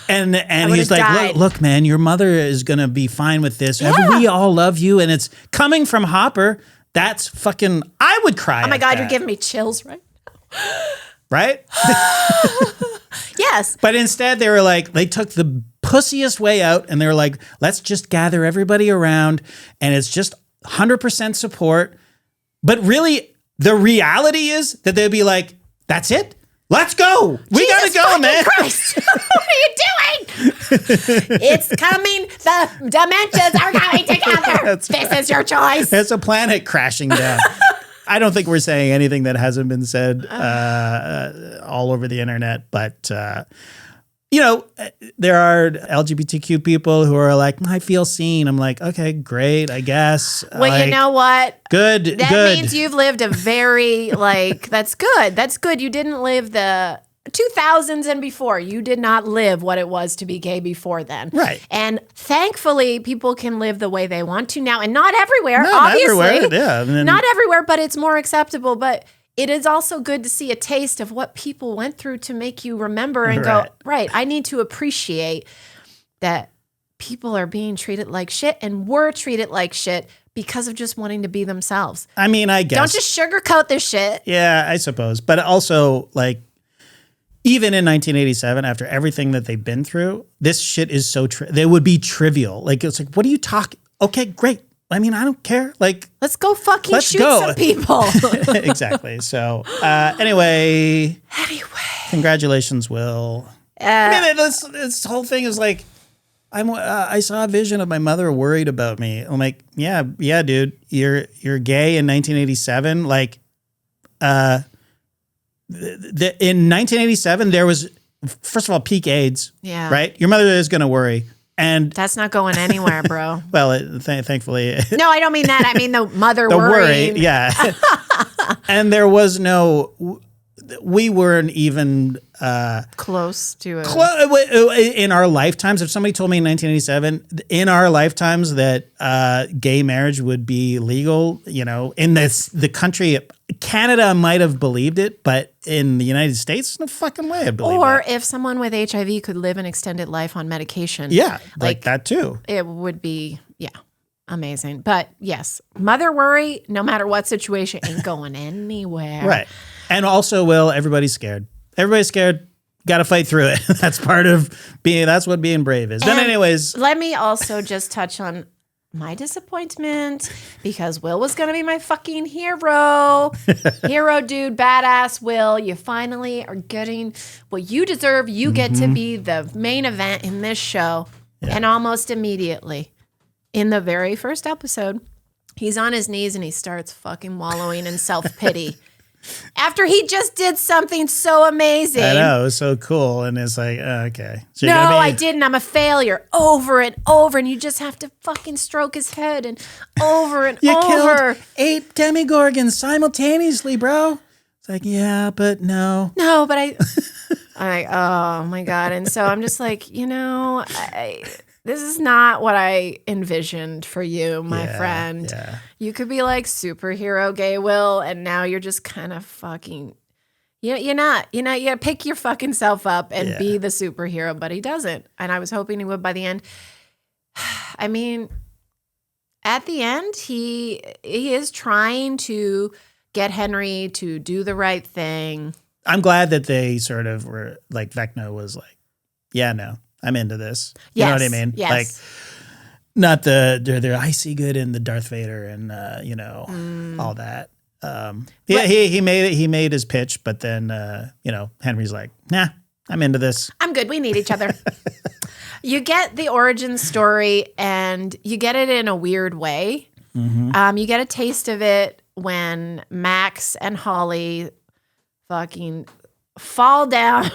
and he's like, look, man, your mother is going to be fine with this. Yeah. We all love you. And it's coming from Hopper. That's fucking, I would cry. Oh my God, you're giving me chills, right? Right? Yes. But instead they were like, they took the pussiest way out and they were like, let's just gather everybody around and it's just 100% support. But really, the reality is that they'd be like, that's it. Let's go. We got to go, man. Christ. What are you doing? It's coming. The dimensions are coming together. This is your choice. It's a planet crashing down. I don't think we're saying anything that hasn't been said all over the internet, but there are LGBTQ people who are like, I feel seen. I'm like, okay, great, I guess. Well, you know what? Good. That means you've lived a very, that's good. That's good. You didn't live the 2000s and before. You did not live what it was to be gay before then. Right. And thankfully, people can live the way they want to now. And not everywhere, not obviously. Everywhere, yeah. Not everywhere, but it's more acceptable. But it is also good to see a taste of what people went through to make you remember and go, right, I need to appreciate that people are being treated like shit and were treated like shit because of just wanting to be themselves. I mean, I guess. Don't just sugarcoat this shit. Yeah, I suppose. But also, even in 1987, after everything that they've been through, this shit is so, they would be trivial. It's like, what are you talking? Okay, great. I mean, I don't care. Let's go fucking shoot some people. Exactly. So, anyway, congratulations, Will. I mean, this whole thing is like, I saw a vision of my mother worried about me. I'm like, yeah, dude, you're gay in 1987. In 1987, there was, first of all, peak AIDS. Yeah. Right. Your mother is going to worry. And that's not going anywhere, bro. Well, thankfully. No, I don't mean that. I mean the mother the worrying. Worry, yeah. And there was we weren't even close to it. In our lifetimes, if somebody told me in 1987, in our lifetimes that gay marriage would be legal, in the country, Canada might have believed it, but in the United States, no fucking way I'd believe it. Or if someone with HIV could live an extended life on medication. Yeah, like that too. It would be, amazing. But yes, mother worry, no matter what situation, ain't going anywhere. Right. And also, Will, everybody's scared. Everybody's scared. Got to fight through it. That's part of that's what being brave is. But anyways. Let me also just touch on my disappointment because Will was going to be my fucking hero. Hero dude, badass Will. You finally are getting what you deserve. You get to be the main event in this show. Yeah. And almost immediately, in the very first episode, he's on his knees and he starts fucking wallowing in self-pity. After he just did something so amazing. I know, it was so cool. And it's like, okay. So no, I didn't. I'm a failure. Over and over. And you just have to fucking stroke his head and over and you over. Killed 8 demigorgons simultaneously, bro. It's like, yeah, but no. No, but oh my God. And so I'm just like, this is not what I envisioned for you, my friend. Yeah. You could be like superhero gay Will, and now you're just kind of fucking. You're not. You gotta pick your fucking self up and be the superhero, but he doesn't. And I was hoping he would by the end. I mean, at the end, he is trying to get Henry to do the right thing. I'm glad that they sort of were like, Vecna was like, yeah, no. I'm into this. You know what I mean? Yes. Like, not the I see good in the Darth Vader and all that. He made his pitch, but then Henry's like, nah, I'm into this. I'm good. We need each other. You get the origin story, and you get it in a weird way. Mm-hmm. You get a taste of it when Max and Holly fucking fall down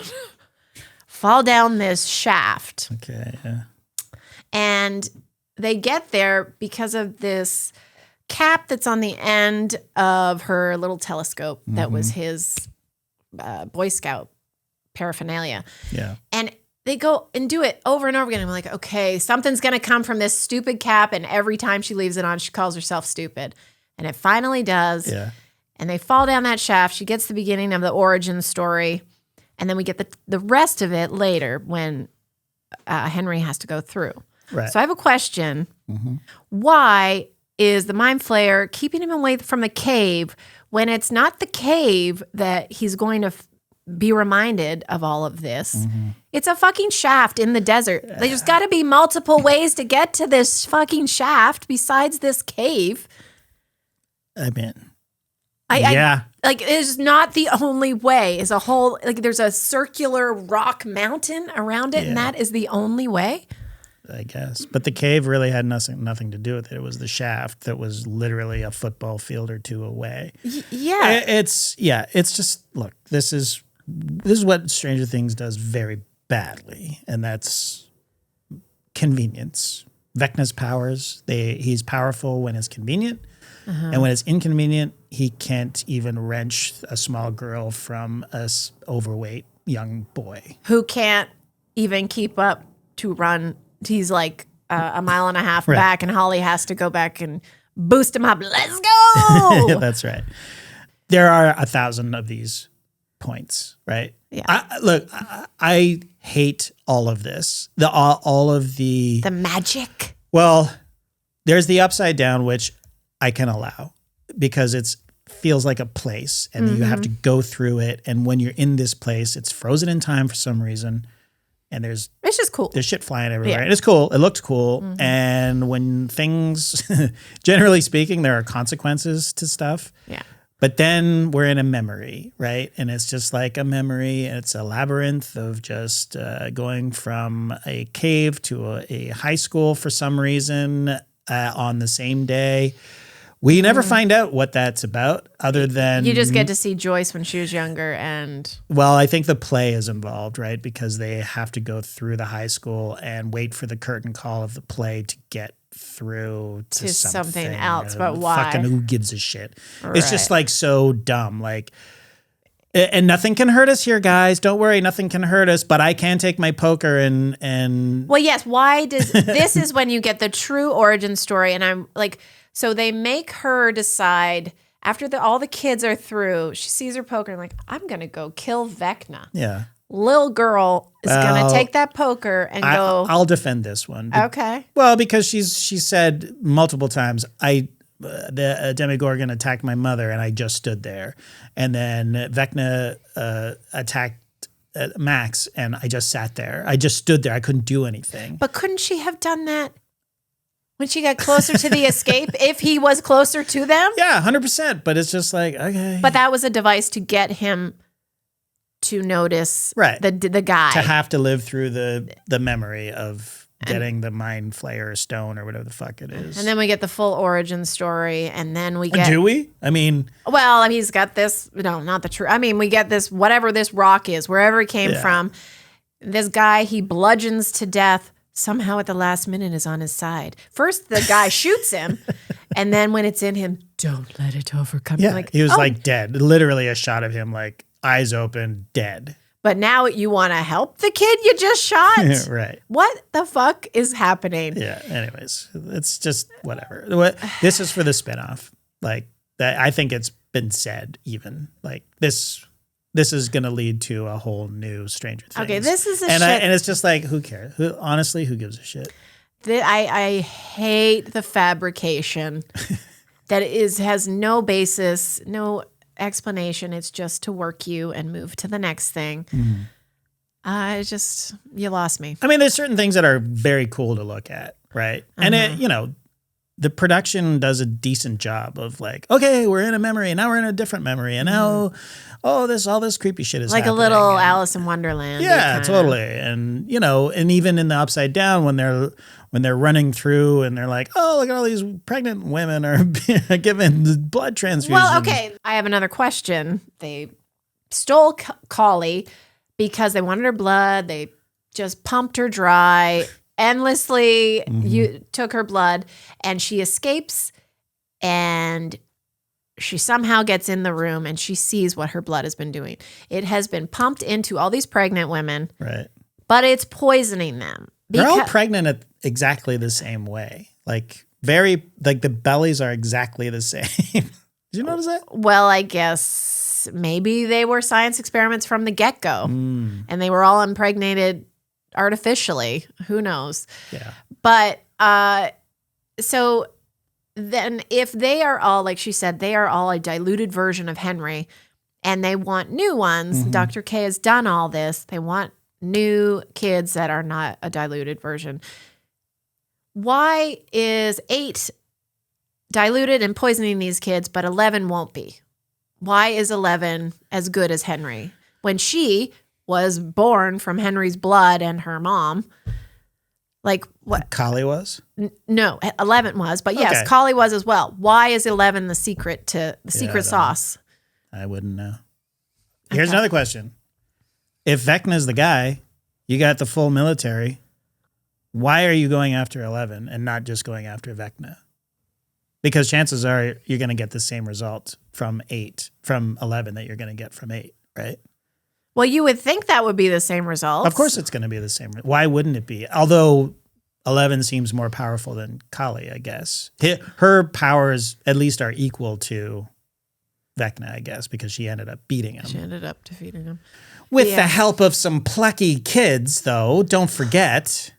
this shaft. Okay, yeah. And they get there because of this cap that's on the end of her little telescope that was his Boy Scout paraphernalia. Yeah. And they go and do it over and over again. I'm like, okay, something's going to come from this stupid cap. And every time she leaves it on, she calls herself stupid. And it finally does. Yeah. And they fall down that shaft. She gets the beginning of the origin story. And then we get the rest of it later when Henry has to go through. Right. So I have a question. Mm-hmm. Why is the Mind Flayer keeping him away from the cave when it's not the cave that he's going to be reminded of all of this? Mm-hmm. It's a fucking shaft in the desert. There's got to be multiple ways to get to this fucking shaft besides this cave. I mean, it's not the only way. It's a whole, there's a circular rock mountain around it, and that is the only way? I guess. But the cave really had nothing to do with it. It was the shaft that was literally a football field or two away. It's just, look, this is what Stranger Things does very badly, and that's convenience. Vecna's powers, he's powerful when it's convenient. And when it's inconvenient, he can't even wrench a small girl from a overweight young boy. Who can't even keep up to run. He's like a mile and a half back, and Holly has to go back and boost him up. Let's go! That's right. There are 1,000 of these points, right? Yeah. I hate all of this. All of the magic. Well, there's the upside down, which I can allow because it feels like a place and you have to go through it. And when you're in this place, it's frozen in time for some reason. And it's just cool. There's shit flying everywhere. Yeah. And it's cool. It looked cool. Mm-hmm. And when things, generally speaking, there are consequences to stuff. Yeah. But then we're in a memory, right? And it's just like a memory. And it's a labyrinth of just going from a cave to a high school for some reason on the same day. We never find out what that's about other than... You just get to see Joyce when she was younger and... Well, I think the play is involved, right? Because they have to go through the high school and wait for the curtain call of the play to get through to something else. But why? Fucking who gives a shit? Right. It's just like so dumb. Like, and nothing can hurt us here, guys. Don't worry, nothing can hurt us. But I can take my poker and... Well, yes. Why does... This is when you get the true origin story. And I'm like... So they make her decide after all the kids are through. She sees her poker and like, I'm gonna go kill Vecna. Yeah, little girl is gonna take that poker and go. I'll defend this one. Okay. Well, because she said multiple times, the Demogorgon attacked my mother and I just stood there, and then Vecna attacked Max and I just sat there. I just stood there. I couldn't do anything. But couldn't she have done that? When she got closer to the escape, if he was closer to them? Yeah, 100%. But it's just like, okay. But that was a device to get him to notice the guy. To have to live through the memory of getting the mind flayer stone or whatever the fuck it is. And then we get the full origin story. And then we get... Do we? I mean... Well, he's got this... No, not the true... I mean, we get this... Whatever this rock is, wherever it came from. This guy, he bludgeons to death. Somehow at the last minute is on his side. First, the guy shoots him. And then when it's in him, don't let it overcome you. Yeah, like, he was like dead. Literally a shot of him like eyes open, dead. But now you want to help the kid you just shot? Right. What the fuck is happening? Yeah, anyways. It's just whatever. This is for the spinoff. Like, that. I think it's been said even. Like, this is going to lead to a whole new Stranger Things. Okay, this is and it's just like, who cares? Honestly, who gives a shit? I hate the fabrication that has no basis, no explanation. It's just to work you and move to the next thing. You lost me. I mean, there's certain things that are very cool to look at, right? And the production does a decent job of like, okay, we're in a memory and now we're in a different memory and now, all this creepy shit is like happening. A little Alice in Wonderland. Yeah, totally. And and even in the Upside Down when they're running through and they're like, oh, look at all these pregnant women are given blood transfusions. Well, okay, I have another question. They stole Collie because they wanted her blood. They just pumped her dry. Endlessly you took her blood and she escapes and she somehow gets in the room and she sees what her blood has been doing. It has been pumped into all these pregnant women. Right. But it's poisoning them. They're all pregnant at exactly the same way. Like the bellies are exactly the same. Did you notice that? Well, I guess maybe they were science experiments from the get-go and they were all impregnated artificially. Who knows? Yeah. But so then if they are all, like she said, they are all a diluted version of Henry and they want new ones. Dr. K has done all this. They want new kids that are not a diluted version. Why is 8 diluted and poisoning these kids, but 11 won't be? Why is 11 as good as Henry when she was born from Henry's blood and her mom? Like what? Collie was? No, 11 was, but yes, Collie was as well. Why is 11 the secret sauce? I wouldn't know. Here's another question. If Vecna's the guy, you got the full military, why are you going after 11 and not just going after Vecna? Because chances are you're going to get the same result from 11 that you're going to get from 8, right? Well, you would think that would be the same result. Of course it's going to be the same. Why wouldn't it be? Although 11 seems more powerful than Kali, I guess. Her powers at least are equal to Vecna, I guess, because she ended up beating him. She ended up defeating him. With the help of some plucky kids, though, don't forget.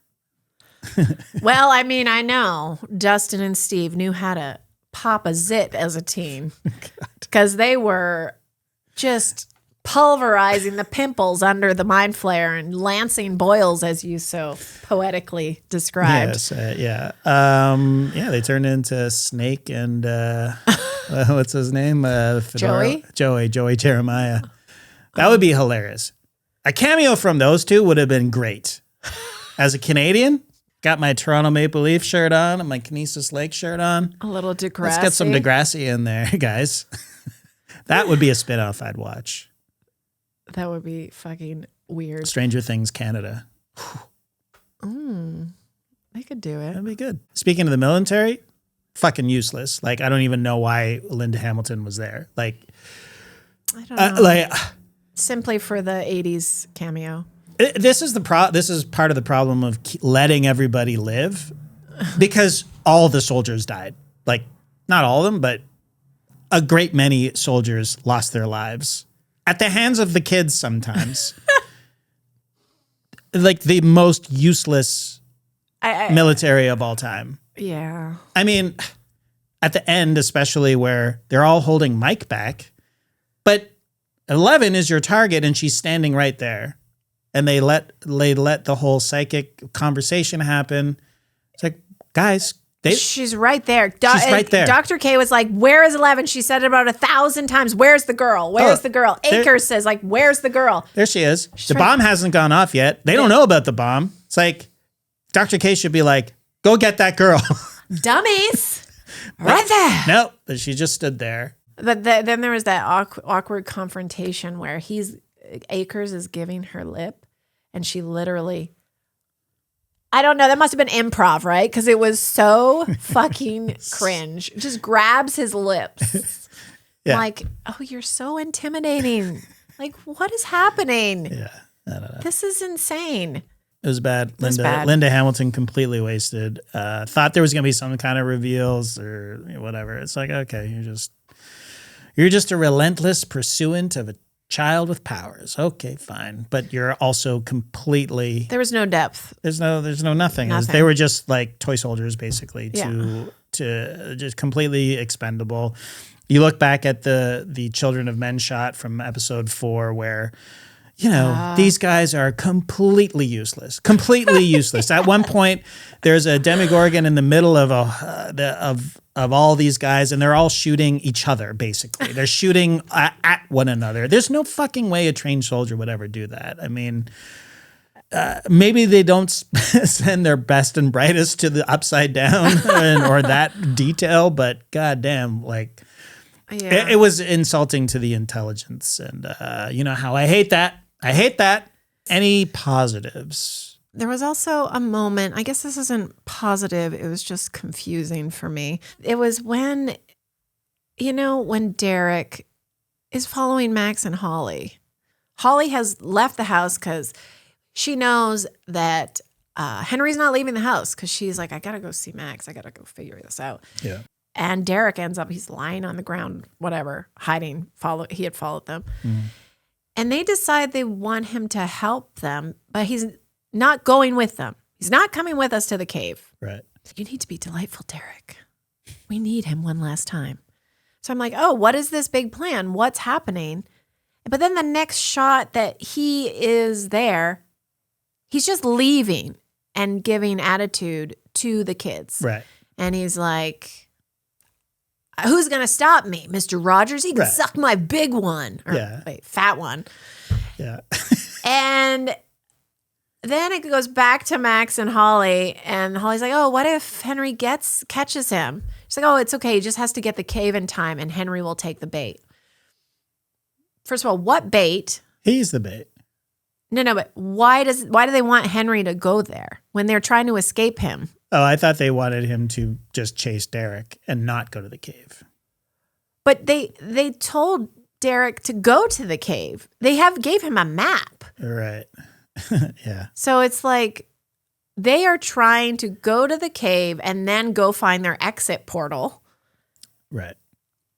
Well, I mean, I know Dustin and Steve knew how to pop a zit as a team because they were just pulverizing the pimples under the mind flare and lancing boils, as you so poetically described. Yes, they turned into Snake and what's his name? Joey Jeremiah. That would be hilarious. A cameo from those two would have been great. As a Canadian, got my Toronto Maple Leaf shirt on and my Kinesis Lake shirt on. A little Degrassi. Let's get some Degrassi in there, guys. That would be a spinoff I'd watch. That would be fucking weird. Stranger Things Canada. They could do it. That'd be good. Speaking of the military, fucking useless. Like, I don't even know why Linda Hamilton was there. Like, I don't know. Simply for the 80s cameo. This is part of the problem of letting everybody live, because all the soldiers died. Like, not all of them, but a great many soldiers lost their lives at the hands of the kids sometimes. Like the most useless military of all time. Yeah. I mean, at the end, especially where they're all holding Mike back, but 11 is your target and she's standing right there. And they let the whole psychic conversation happen. It's like, guys, She's right there. She's right there. Dr. K was like, where is 11? She said it about 1,000 times. Where's the girl? Where's the girl? Akers says, like, where's the girl? There she is. The bomb hasn't gone off yet. They don't know about the bomb. It's like, Dr. K should be like, go get that girl. Dummies. Right there. Nope. But she just stood there. But then there was that awkward confrontation where Akers is giving her lip, and she literally, I don't know, that must have been improv, right? Because it was so fucking cringe. Just grabs his lips. Yeah. Like, oh, you're so intimidating. Like, what is happening? Yeah. I don't know. This is insane. It was bad. Linda Hamilton completely wasted. Thought there was going to be some kind of reveals or whatever. It's like, okay, you're just a relentless pursuant of a child with powers. Okay, fine. But you're also completely... There was no depth. There's no nothing. They were just like toy soldiers, basically, to just completely expendable. You look back at the Children of Men shot from episode 4 where... these guys are completely useless. Completely useless. At one point, there's a Demogorgon in the middle of all these guys, and they're all shooting each other. Basically, they're shooting at one another. There's no fucking way a trained soldier would ever do that. I mean, maybe they don't send their best and brightest to the upside down or that detail, but goddamn, like. Yeah. It was insulting to the intelligence, and you know how I hate that. I hate that. Any positives? There was also a moment, I guess this isn't positive, it was just confusing for me. It was when Derek is following Max and Holly. Holly has left the house because she knows that Henry's not leaving the house because she's like, I got to go see Max. I got to go figure this out. Yeah. And Derek ends up, he's lying on the ground, whatever, hiding. He had followed them. Mm. And they decide they want him to help them, but he's not going with them. He's not coming with us to the cave. Right. You need to be delightful, Derek. We need him one last time. So I'm like, oh, what is this big plan? What's happening? But then the next shot that he is there, he's just leaving and giving attitude to the kids. Right. And he's like, who's going to stop me? Mr. Rogers? He can suck my big one. Or, fat one. Yeah. And then it goes back to Max and Holly. And Holly's like, oh, what if Henry catches him? She's like, oh, it's okay. He just has to get the cave in time and Henry will take the bait. First of all, what bait? He's the bait. No, but why do they want Henry to go there when they're trying to escape him? Oh, I thought they wanted him to just chase Derek and not go to the cave. But they told Derek to go to the cave. They gave him a map. Right. Yeah. So it's like they are trying to go to the cave and then go find their exit portal. Right.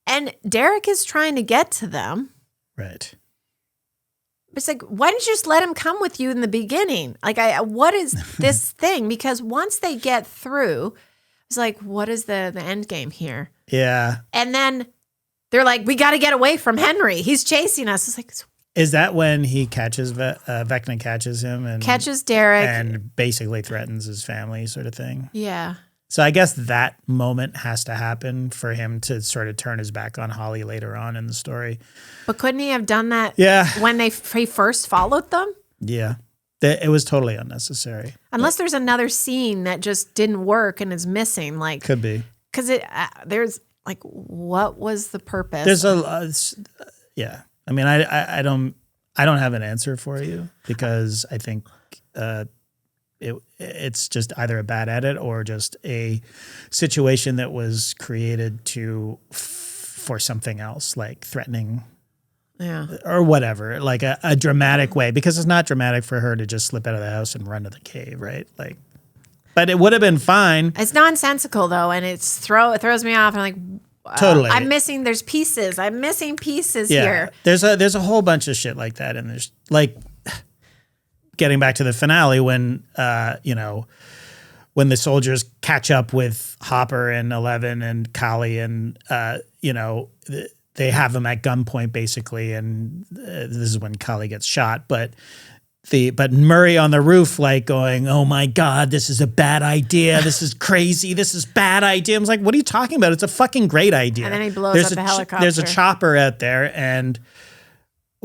And Derek is trying to get to them. Right. It's like, why didn't you just let him come with you in the beginning? Like, what is this thing? Because once they get through, it's like, what is the end game here? Yeah. And then they're like, we got to get away from Henry. He's chasing us. It's like, is that when he catches Vecna catches him and catches Derek and basically threatens his family, sort of thing? Yeah. So I guess that moment has to happen for him to sort of turn his back on Holly later on in the story. But couldn't he have done that when he first followed them? Yeah. It was totally unnecessary. Unless there's another scene that just didn't work and is missing. Like, could be. Because there's like, what was the purpose? There's yeah. I mean, I don't have an answer for you because I think it's just either a bad edit or just a situation that was created for something else, like threatening, or whatever, like a dramatic way. Because it's not dramatic for her to just slip out of the house and run to the cave, right? Like, but it would have been fine. It's nonsensical though, and it throws me off. I'm like, totally. I'm missing pieces here. There's a whole bunch of shit like that, and there's like. Getting back to the finale when, when the soldiers catch up with Hopper and 11 and Kali and, they have them at gunpoint basically. And this is when Kali gets shot. But but Murray on the roof, like going, "Oh my God, this is a bad idea. This is crazy. This is bad idea." I was like, "What are you talking about? It's a fucking great idea." And then he blows up a helicopter. There's a chopper out there, and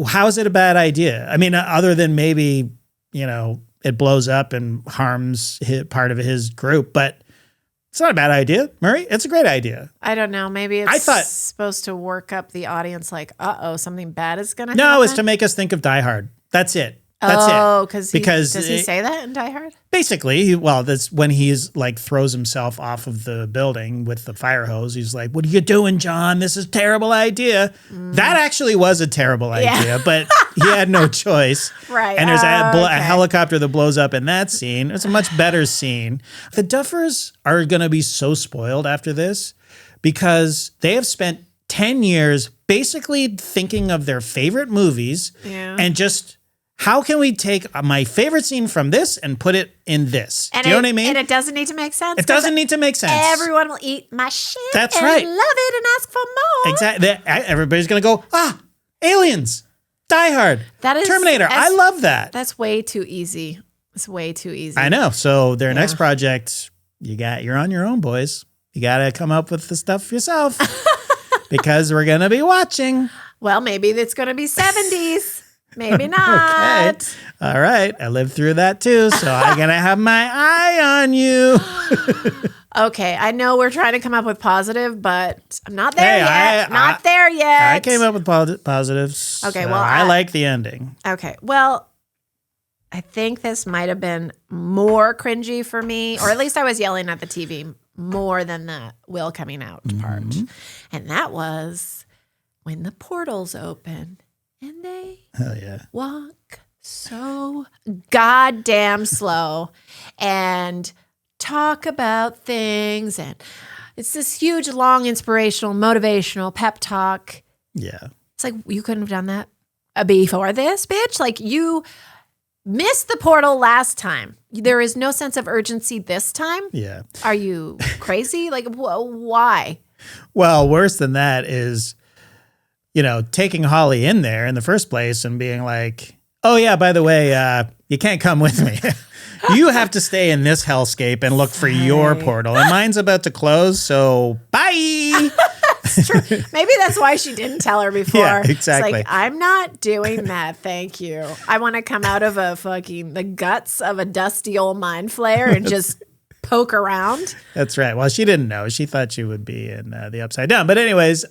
how is it a bad idea? I mean, other than maybe, it blows up and harms part of his group, but it's not a bad idea, Murray. It's a great idea. I don't know. Maybe it's supposed to work up the audience like, something bad is going to happen. No, it's to make us think of Die Hard. That's it. That's it. Because does he say that in Die Hard? Basically, that's when he's like throws himself off of the building with the fire hose. He's like, "What are you doing, John? This is a terrible idea." That actually was a terrible idea, but he had no choice. Right. And there's a helicopter that blows up in that scene. It's a much better scene. The Duffers are going to be so spoiled after this because they have spent 10 years basically thinking of their favorite movies and just, how can we take my favorite scene from this and put it in this? And do you know what I mean? And it doesn't need to make sense. It doesn't need to make sense. Everyone will eat my shit. That's and right. Love it and ask for more. Exactly. Everybody's going to go, Aliens, Die Hard, Terminator. I love that. That's way too easy. It's way too easy. I know. So their next project, you're on your own, boys. You got to come up with the stuff yourself because we're going to be watching. Well, maybe it's going to be 70s. Maybe not. Okay. All right. I lived through that too, so I'm going to have my eye on you. Okay. I know we're trying to come up with positive, but I'm not there yet. Not there yet. I came up with positives. Okay. So well, I like the ending. Okay. Well, I think this might have been more cringy for me, or at least I was yelling at the TV more than the Will coming out part. And that was when the portals open. And they walk so goddamn slow and talk about things. And it's this huge, long, inspirational, motivational pep talk. Yeah. It's like, you couldn't have done that before this, bitch. Like, you missed the portal last time. There is no sense of urgency this time. Yeah. Are you crazy? Like, why? Well, worse than that is, taking Holly in there in the first place and being like, "Oh yeah, by the way, you can't come with me. You have to stay in this hellscape and look for your portal. And mine's about to close, so bye." That's true. Maybe that's why she didn't tell her before. Yeah, exactly. It's like, I'm not doing that. Thank you. I want to come out of the guts of a dusty old mind flayer and just poke around. That's right. Well, she didn't know. She thought she would be in the Upside Down. But anyways,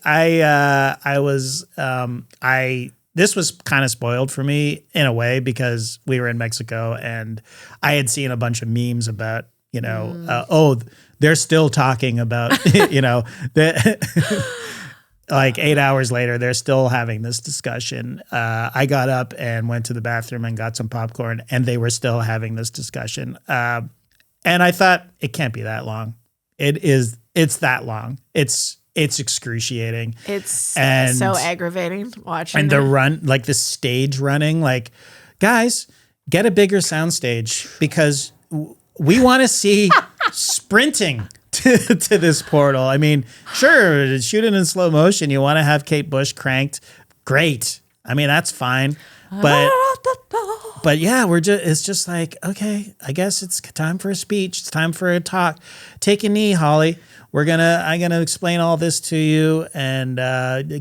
this was kind of spoiled for me in a way because we were in Mexico and I had seen a bunch of memes about, they're still talking about, like 8 hours later, they're still having this discussion. I got up and went to the bathroom and got some popcorn and they were still having this discussion. And I thought, it can't be that long. It's that long. It's excruciating. It's so aggravating watching. And the stage running, like, guys, get a bigger sound stage because we want to see sprinting to this portal. I mean, sure, shoot it in slow motion. You want to have Kate Bush cranked. Great. I mean, that's fine. But yeah, it's just like, okay, I guess it's time for a speech. It's time for a talk. Take a knee, Holly. I'm gonna explain all this to you and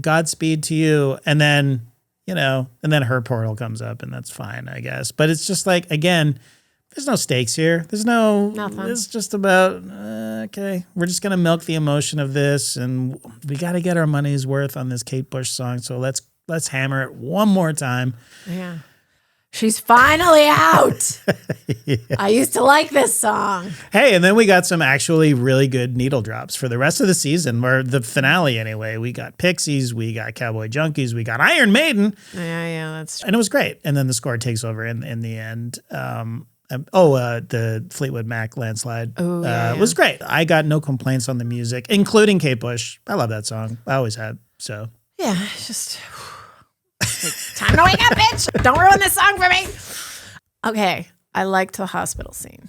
Godspeed to you. And then, her portal comes up and that's fine, I guess. But it's just like, again, there's no stakes here. There's nothing. It's just about, okay, we're just gonna milk the emotion of this and we got to get our money's worth on this Kate Bush song. So let's hammer it one more time. Yeah. She's finally out. Yeah. I used to like this song. Hey, and then we got some actually really good needle drops for the rest of the season, or the finale anyway. We got Pixies, we got Cowboy Junkies, we got Iron Maiden. Yeah, that's true. And it was great. And then the score takes over in the end. The Fleetwood Mac Landslide was great. I got no complaints on the music, including Kate Bush. I love that song. I always have. So yeah, it's just time to wake up, bitch. Don't ruin this song for me. Okay, I liked the hospital scene.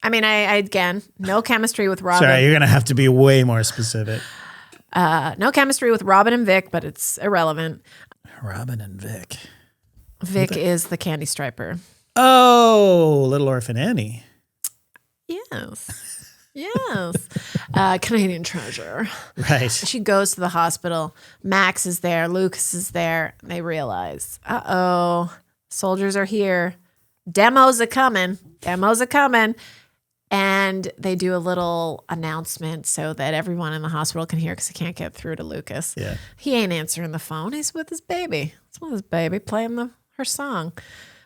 I mean, I again, no chemistry with Robin. Sorry, you're going to have to be way more specific. No chemistry with Robin and Vic, but it's irrelevant. Robin and Vic. Vic is the candy striper. Oh, Little Orphan Annie. Yes. Yes. Canadian treasure. Right. She goes to the hospital. Max is there. Lucas is there. They realize, soldiers are here. Demos are coming. And they do a little announcement so that everyone in the hospital can hear because they can't get through to Lucas. Yeah. He ain't answering the phone. He's with his baby. He's with his baby playing her song,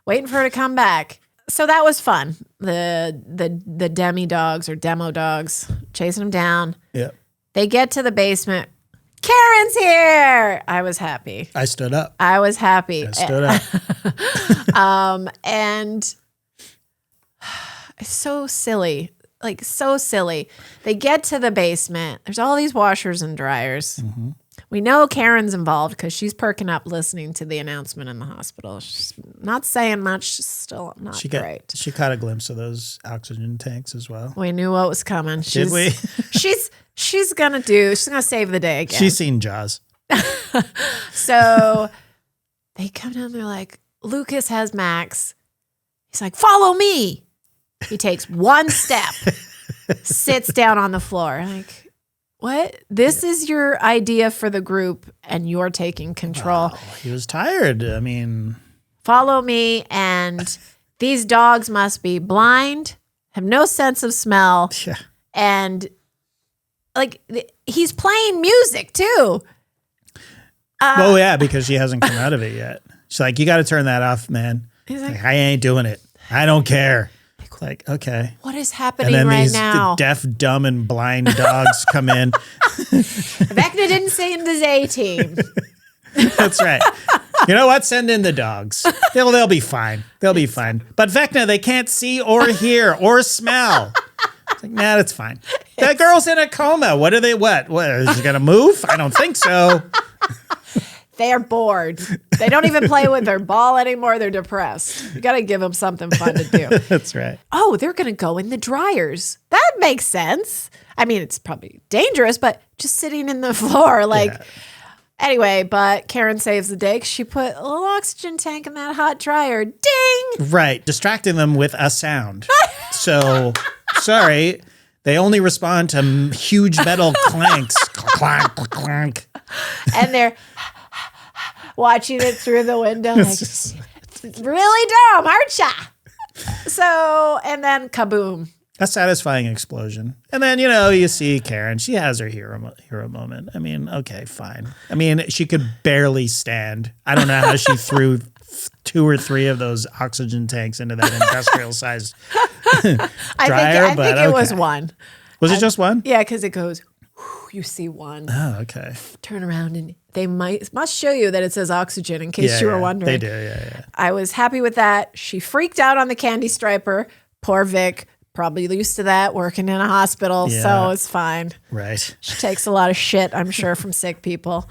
waiting for her to come back. So that was fun. The demi dogs or demo dogs chasing him down. Yeah. They get to the basement. Karen's here. I was happy. I stood up. I was happy. I stood up. And it's so silly. Like, so silly. They get to the basement. There's all these washers and dryers. Mm-hmm. We know Karen's involved because she's perking up listening to the announcement in the hospital. She's not saying much. She's still not great. She caught a glimpse of those oxygen tanks as well. We knew what was coming. Did we? she's gonna save the day again. She's seen Jaws. So they come down. They're like, Lucas has Max. He's like, follow me. He takes one step, sits down on the floor. Like, what? This is your idea for the group, and you're taking control. Wow, he was tired. I mean, follow me, and these dogs must be blind, have no sense of smell, and like he's playing music too. Well, yeah, because she hasn't come out of it yet. She's like, you got to turn that off, man. He's like, I ain't doing it. I don't care. Like, okay. What is happening right now? The deaf, dumb, and blind dogs come in. Vecna didn't send his A-team. That's right. You know what? Send in the dogs. They'll be fine. They'll be fine. But Vecna, they can't see or hear or smell. It's like, nah, that's fine. That girl's in a coma. What is she going to move? I don't think so. They're bored. They don't even play with their ball anymore. They're depressed. You got to give them something fun to do. That's right. Oh, they're going to go in the dryers. That makes sense. I mean, it's probably dangerous, but just sitting in the floor, like, anyway, but Karen saves the day 'cause she put a little oxygen tank in that hot dryer. Ding! Right. Distracting them with a sound. So, sorry. They only respond to huge metal clanks. Clank, clank. And they're watching it through the window. Like, it's really dumb, aren't ya? So, and then kaboom. A satisfying explosion. And then, you see Karen. She has her hero moment. I mean, okay, fine. I mean, she could barely stand. I don't know how she threw 2 or 3 of those oxygen tanks into that industrial-sized dryer. I think it was one. Was it just one? Yeah, because it goes, you see one. Oh, okay. Turn around and they must show you that it says oxygen in case you were wondering. They do, yeah. I was happy with that. She freaked out on the candy striper. Poor Vic, probably used to that, working in a hospital, so it's fine. Right. She takes a lot of shit, I'm sure, from sick people.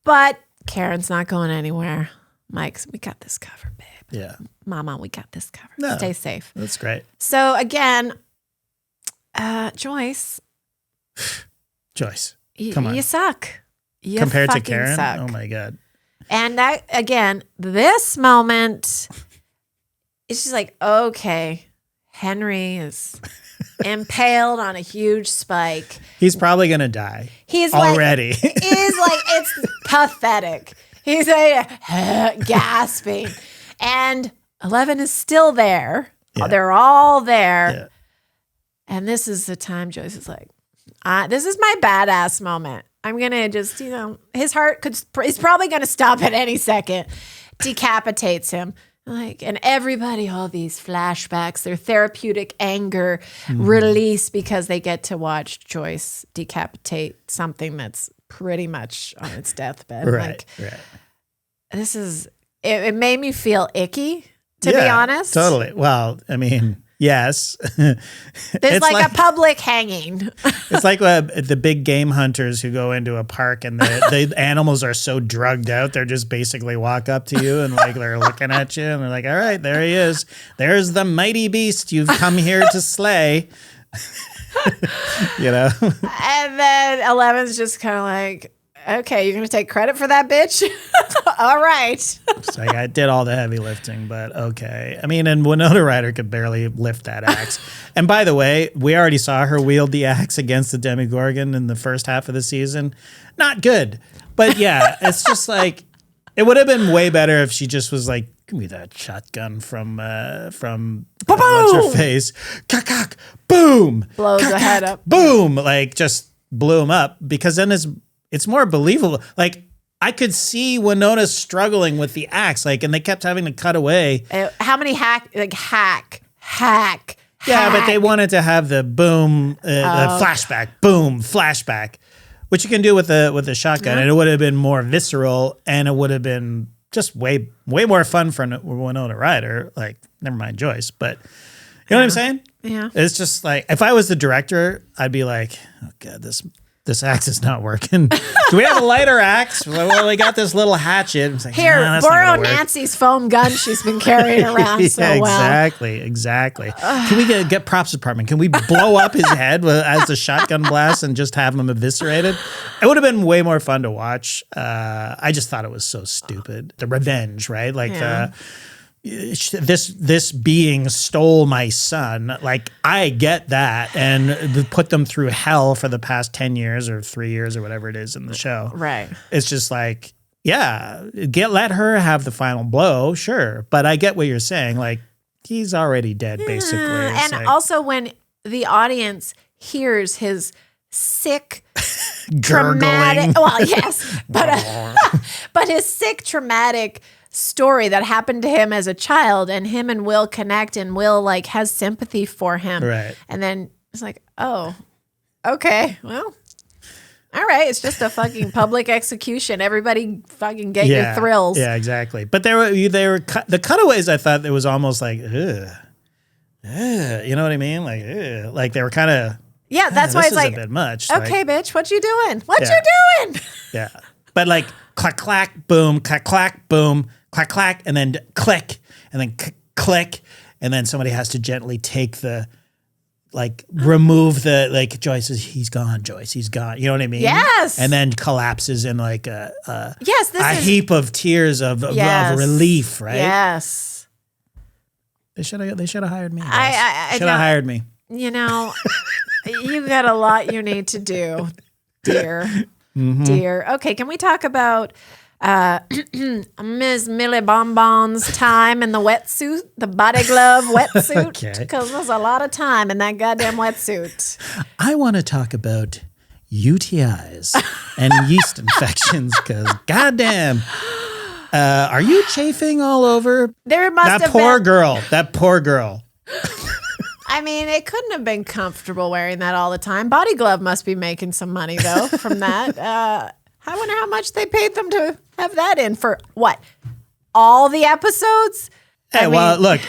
But Karen's not going anywhere. Mike's, we got this covered, babe. Yeah. Mama, we got this covered. No, stay safe. That's great. So again, Joyce. Come on. You suck. You Compared to fucking Karen? suck. Oh my God. And that, again, this moment, it's just like, okay, Henry is impaled on a huge spike. He's probably going to die. He's already. It's pathetic. He's gasping. And 11 is still there. Yeah. They're all there. Yeah. And this is the time Joyce is like, this is my badass moment. I'm going to just, his heart is probably going to stop at any second. Decapitates him. And everybody, all these flashbacks, their therapeutic anger release because they get to watch Joyce decapitate something that's pretty much on its deathbed. Right. This is, it made me feel icky, to be honest. Totally. Well, I mean, yes. There's like a public hanging. It's like the big game hunters who go into a park and the animals are so drugged out, they're just basically walk up to you and they're looking at you and they're like, all right, there he is. There's the mighty beast you've come here to slay. And then 11's just kind of like, okay, you're going to take credit for that, bitch? All right. It's like, I did all the heavy lifting, but okay. I mean, and Winona Ryder could barely lift that axe. And by the way, we already saw her wield the axe against the Demogorgon in the first half of the season. Not good. But yeah, it's just like, it would have been way better if she just was like, give me that shotgun from what's her face? Cock, boom. Blows the head up. Boom. Like, just blew him up, because then it's more believable. Like, I could see Winona struggling with the axe, like, and they kept having to cut away. How many hack? Yeah, but they wanted to have the boom, the flashback, boom, flashback, which you can do with a shotgun, and it would have been more visceral, and it would have been just way more fun for Winona Ryder. Like, never mind Joyce, but you know what I'm saying? Yeah. It's just like, if I was the director, I'd be like, oh God, this axe is not working. Do we have a lighter axe? Well, we got this little hatchet. It's like, here, that's not borrow gonna work. Nancy's foam gun she's been carrying around so well. Exactly. Can we get props department? Can we blow up his head as the shotgun blast and just have him eviscerated? It would have been way more fun to watch. I just thought it was so stupid. The revenge, right? Like this being stole my son. Like, I get that, and put them through hell for the past 10 years or 3 years or whatever it is in the show. Right. It's just like, yeah, let her have the final blow, sure. But I get what you're saying. Like, he's already dead, basically. It's And like, also, when the audience hears his sick, gurgling. traumatic, well, yes, but his sick, traumatic story that happened to him as a child, and him and Will connect, and Will like has sympathy for him. Right. And then it's like, oh, okay, well, all right. It's just a fucking public execution. Everybody fucking get your thrills. Yeah, exactly. But they were the cutaways. I thought it was almost like, ugh, you know what I mean? Like they were kind of. Yeah, that's why this it's is like a bit much. Okay, like, bitch, what you doing? What you doing? Yeah, but like clack clack boom, clack boom, clack, and then click, and then click, and then somebody has to gently take the. Like, remove the, like, Joyce he's gone, Joyce, he's gone. You know what I mean? Yes. And then collapses in like a heap of tears of relief, right? Yes. They should have hired me. I should have hired me. You know, you got a lot you need to do, dear. Mm-hmm. Dear. Okay, can we talk about Ms. Millie Bonbon's time in the wetsuit, the body glove wetsuit? Because there's a lot of time in that goddamn wetsuit. I want to talk about UTIs and yeast infections because goddamn, are you chafing all over? There must have been. That poor girl. I mean, it couldn't have been comfortable wearing that all the time. Body Glove must be making some money, though, from that. I wonder how much they paid them to have that in for what? All the episodes? Hey, look,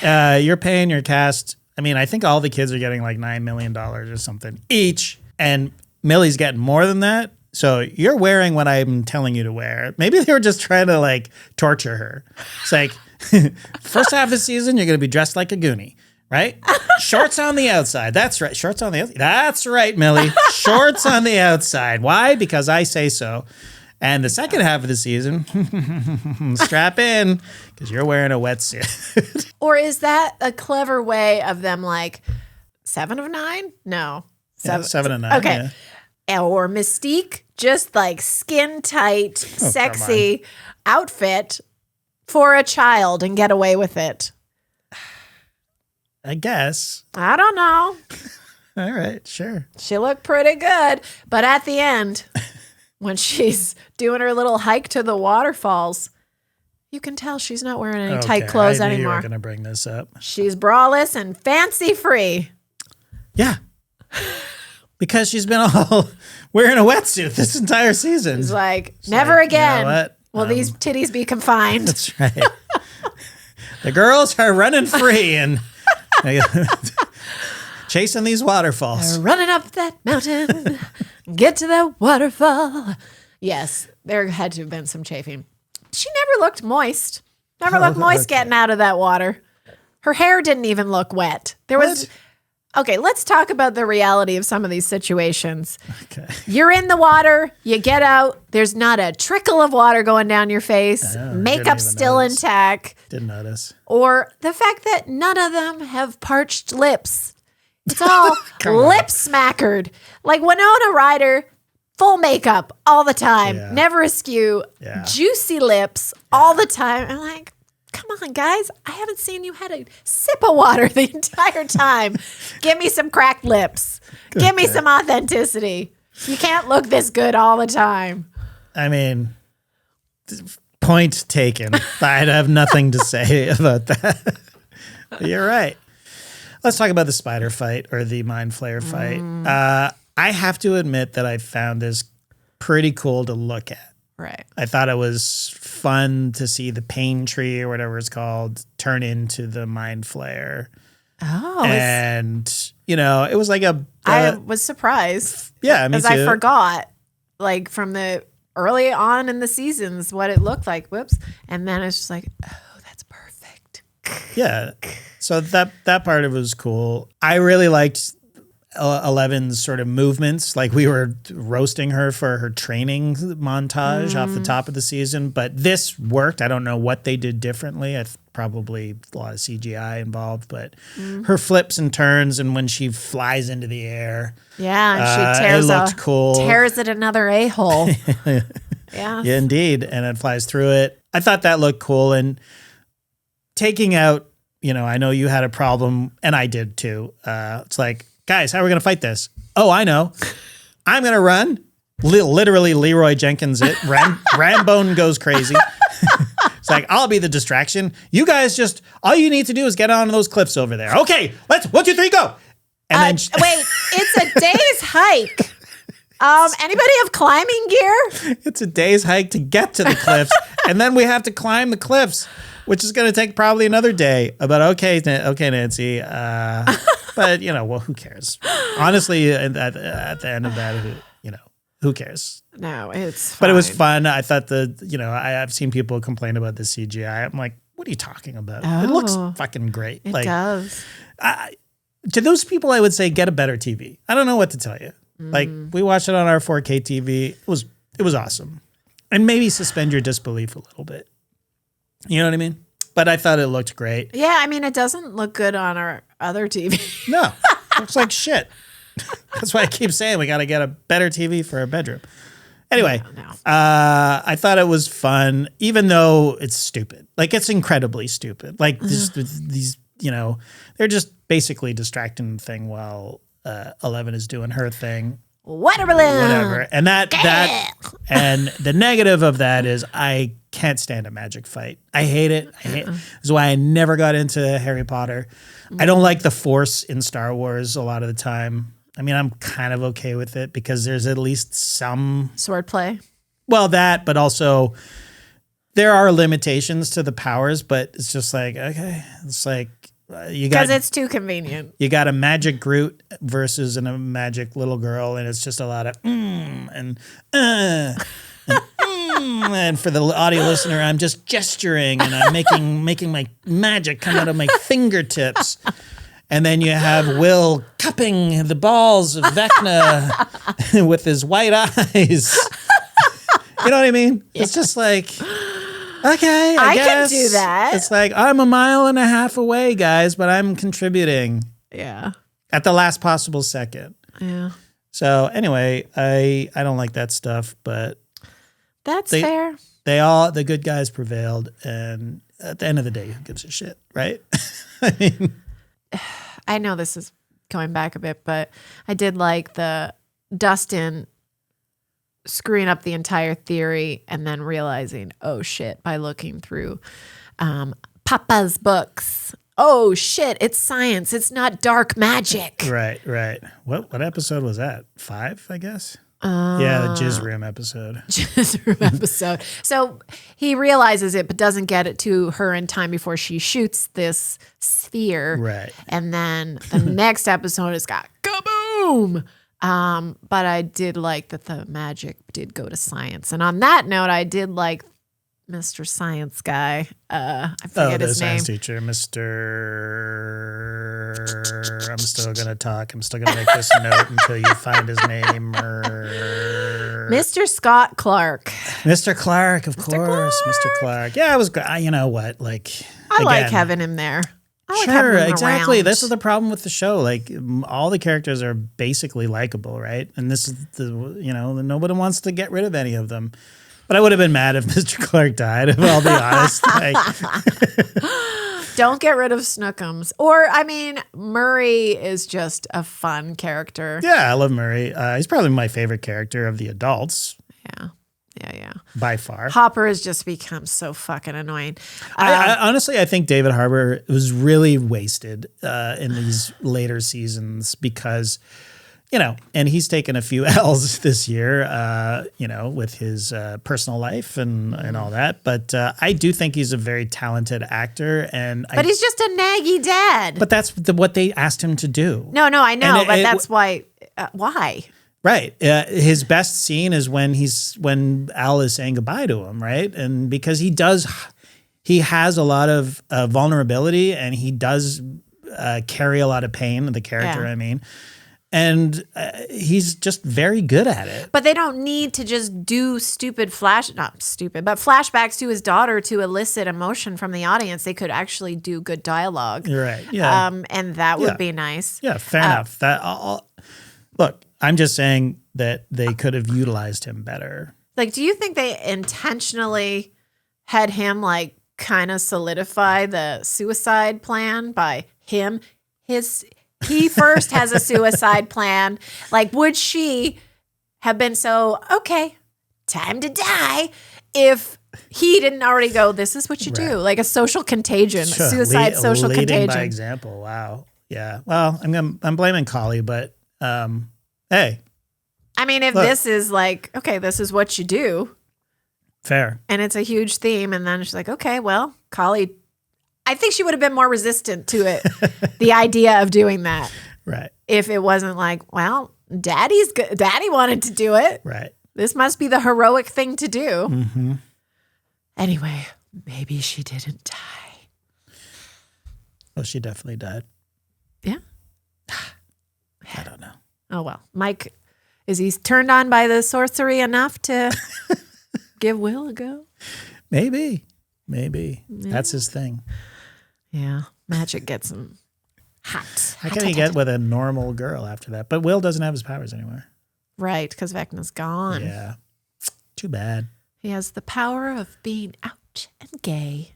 you're paying your cast. I mean, I think all the kids are getting like $9 million or something each. And Millie's getting more than that. So you're wearing what I'm telling you to wear. Maybe they were just trying to like torture her. It's like, first half of the season, you're going to be dressed like a Goonie. Right? Shorts on the outside. That's right. Shorts on the outside. That's right, Millie. Shorts on the outside. Why? Because I say so. And the second half of the season, strap in because you're wearing a wetsuit. Or is that a clever way of them like 7 of 9? No. 7 of 9. Okay. Yeah. Or Mystique, just like skin tight, sexy outfit for a child and get away with it. I guess. I don't know. All right, sure. She looked pretty good. But at the end, when she's doing her little hike to the waterfalls, you can tell she's not wearing any tight clothes I knew anymore. You were going to bring this up. She's braless and fancy free. Yeah. Because she's been all wearing a wetsuit this entire season. She's like, never again. You know what? Will these titties be confined? That's right. The girls are running free and chasing these waterfalls. They're running up that mountain, get to that waterfall. Yes, there had to have been some chafing. She never looked moist. Never looked moist getting out of that water. Her hair didn't even look wet. There was Okay, let's talk about the reality of some of these situations. Okay. You're in the water, you get out, there's not a trickle of water going down your face, makeup's still intact. Didn't notice. Or the fact that none of them have parched lips. It's all lip smackered. Like Winona Ryder, full makeup all the time, never askew, juicy lips all the time. I'm like, come on, guys. I haven't seen you had a sip of water the entire time. Give me some cracked lips. Give me some authenticity. You can't look this good all the time. I mean, point taken. I'd have nothing to say about that. But you're right. Let's talk about the spider fight or the mind flayer fight. I have to admit that I found this pretty cool to look at. Right. I thought it was fun to see the pain tree or whatever it's called turn into the mind flayer. Oh. And, you know, it was like I was surprised. Yeah, me too. Because I forgot, like, from the early on in the seasons, what it looked like. Whoops. And then it's just like, oh, that's perfect. Yeah. So that part of it was cool. I really liked Eleven's sort of movements. Like we were roasting her for her training montage off the top of the season, but this worked. I don't know what they did differently. Probably a lot of CGI involved, but her flips and turns and when she flies into the air. Yeah, and she tears it looked cool. Tears at another a-hole. Yeah, indeed. And it flies through it. I thought that looked cool. And taking out, you know, I know you had a problem and I did too. It's like, guys, how are we going to fight this? Oh, I know. I'm going to run. Literally Leroy Jenkins it. Rambone goes crazy. It's like, I'll be the distraction. You guys just, all you need to do is get on those cliffs over there. Okay, let's, 1, 2, 3, go. And then wait, it's a day's hike. Anybody have climbing gear? It's a day's hike to get to the cliffs. And then we have to climb the cliffs, which is going to take probably another day. But okay, Nancy. But, you know, well, who cares? Honestly, at the end of that, who cares? No, it's fine. But it was fun. I thought I've seen people complain about the CGI. I'm like, what are you talking about? Oh, it looks fucking great. It does. To those people, I would say get a better TV. I don't know what to tell you. Like, we watched it on our 4K TV. It was awesome. And maybe suspend your disbelief a little bit. You know what I mean? But I thought it looked great. Yeah, I mean, it doesn't look good on our other TV. No, it looks like shit. That's why I keep saying we got to get a better TV for our bedroom. Anyway, No. I thought it was fun, even though it's stupid. Like, it's incredibly stupid. Like, these, they're just basically distracting the thing while 11 is doing her thing. Whatever. And that and the negative of that is I can't stand a magic fight. I hate it. This is why I never got into Harry Potter. I don't like the Force in Star Wars a lot of the time. I mean, I'm kind of okay with it because there's at least some swordplay. Well, that, but also there are limitations to the powers, but it's just like, okay, it's like because it's too convenient. You got a magic Groot versus a magic little girl, and it's just a lot of and for the audio listener, I'm just gesturing and I'm making my magic come out of my fingertips. And then you have Will cupping the balls of Vecna with his white eyes. You know what I mean? Yeah. It's just like, okay, I guess. Can do that. It's like, I'm a mile and a half away, guys, but I'm contributing. Yeah. At the last possible second. Yeah. So anyway, I don't like that stuff, but that's fair. The good guys prevailed, and at the end of the day, who gives a shit, right? I mean, I know this is going back a bit, but I did like the Dustin screwing up the entire theory and then realizing, oh shit, by looking through Papa's books. Oh shit, it's science. It's not dark magic. Right. What episode was that? 5, I guess? Yeah, the Jizz Room episode. Jizz Room episode. So he realizes it, but doesn't get it to her in time before she shoots this sphere. Right. And then the next episode has got kaboom. But I did like that the magic did go to science. And on that note, I did like Mr. Science guy. I forget the his name. science teacher, Mr. I'm still going to talk. I'm still going to make this note until you find his name. Mr. Scott Clark. Mr. Clark, of course. Mr. Clark. Yeah, it was great. You know what? Like, I like having him there. I like having sure, him exactly. around. This is the problem with the show. Like, all the characters are basically likable, right? And this is nobody wants to get rid of any of them. But I would have been mad if Mr. Clark died, if I'll be honest. Like, don't get rid of Snookums. Or, I mean, Murray is just a fun character. yeah, I love Murray. He's probably my favorite character of the adults. Yeah. By far. Hopper has just become so fucking annoying. I honestly, I think David Harbour was really wasted in these later seasons because, and he's taken a few L's this year, with his personal life and all that. But I do think he's a very talented actor. But he's just a naggy dad. But that's what they asked him to do. No, I know. But that's why. Why? Right. His best scene is when Al is saying goodbye to him, right? And because he has a lot of vulnerability and he does carry a lot of pain, the character, Yeah. I mean. And he's just very good at it. But they don't need to just do flashbacks to his daughter to elicit emotion from the audience. They could actually do good dialogue. You're right. Yeah. And that would be nice. Yeah, fair enough. Look, I'm just saying that they could have utilized him better. Like, do you think they intentionally had him like kind of solidify the suicide plan by him? He first has a suicide plan. Like, would she have been so, okay, time to die, if he didn't already go, this is what you do, like a social contagion, Sure. social Leading contagion. by example. Wow. Yeah. Well, I'm blaming Collie, but hey. I mean, if this is like, okay, this is what you do. Fair. And it's a huge theme. And then she's like, okay, well, Collie, I think she would have been more resistant to it, the idea of doing that. Right. If it wasn't like, well, Daddy wanted to do it. Right. This must be the heroic thing to do. Mm-hmm. Anyway, maybe she didn't die. Well, she definitely died. Yeah. I don't know. Oh, well. Mike, is he turned on by the sorcery enough to give Will a go? Maybe. That's his thing. Yeah. Magic gets him hot. How can he get with a normal girl after that? But Will doesn't have his powers anymore. Right, because Vecna's gone. Yeah. Too bad. He has the power of being out and gay.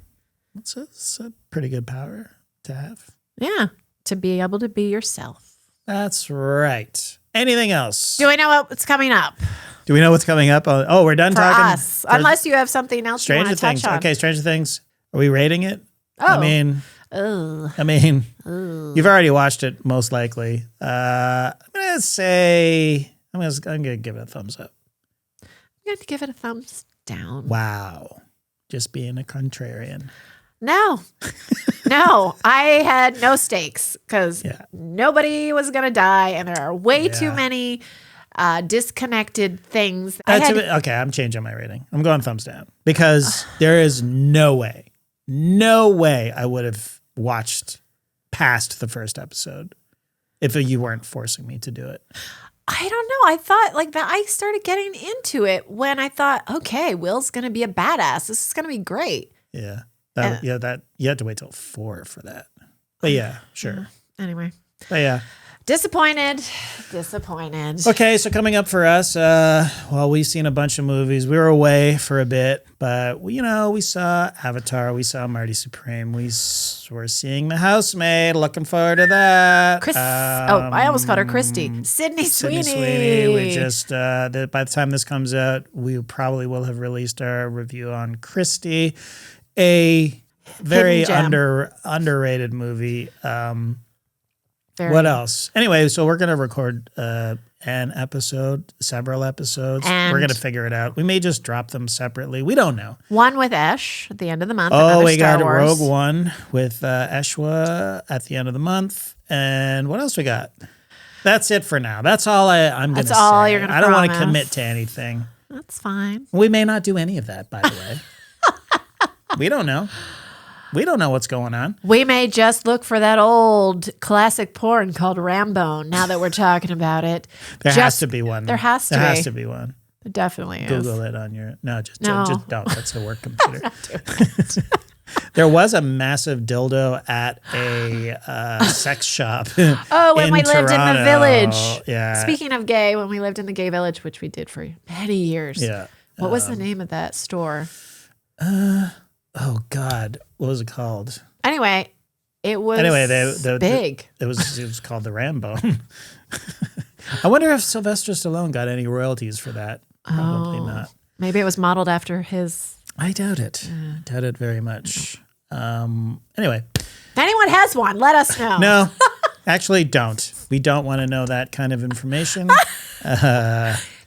It's a pretty good power to have. Yeah. To be able to be yourself. That's right. Anything else? Do we know what's coming up? Do we know what's coming up? Oh, we're done for talking? Us. Unless you have something else you want Stranger to touch Things. on. Okay, Stranger Things. Are we rating it? Oh. I mean, you've already watched it, most likely. I'm gonna give it a thumbs up. I'm going to give it a thumbs down. Wow, just being a contrarian. No, I had no stakes because nobody was going to die, and there are way too many disconnected things. Okay, I'm changing my rating. I'm going thumbs down because there is no way I would have watched past the first episode if you weren't forcing me to do it. I don't know. I thought like that. I started getting into it when I thought, okay, Will's going to be a badass. This is going to be great. Yeah. That you had to wait till 4 for that. But yeah, sure. Anyway. But yeah. Disappointed. Okay, so coming up for us, we've seen a bunch of movies. We were away for a bit, but we saw Avatar, we saw Marty Supreme, we're seeing The Housemaid. Looking forward to that. I almost called her Christy. Sydney Sweeney. We just by the time this comes out, we probably will have released our review on Christy, a very underrated movie. What else? Anyway, so we're going to record several episodes. And we're going to figure it out. We may just drop them separately. We don't know. One with Esh at the end of the month. Oh, we got Wars. Rogue One with Eshwa at the end of the month. And what else we got? That's it for now. That's all I'm going to say. That's all you're going to I don't want to commit to anything. That's fine. We may not do any of that, by the way. We don't know. We don't know what's going on. We may just look for that old classic porn called Rambo now that we're talking about it. There has to be one. There has to be. There has to be one. It definitely is. Google it on your... No, just don't. That's a work I'm computer. not doing it. There was a massive dildo at a sex shop. Oh, when we lived in the village. Yeah. Speaking of gay, when we lived in the gay village, which we did for many years. Yeah. What was the name of that store? Oh God, what was it called? Anyway, it was big. It was called the Rambo. I wonder if Sylvester Stallone got any royalties for that. Probably not. Maybe it was modeled after his. I doubt it. Doubt it very much. Anyway. If anyone has one, let us know. No, actually don't. We don't want to know that kind of information.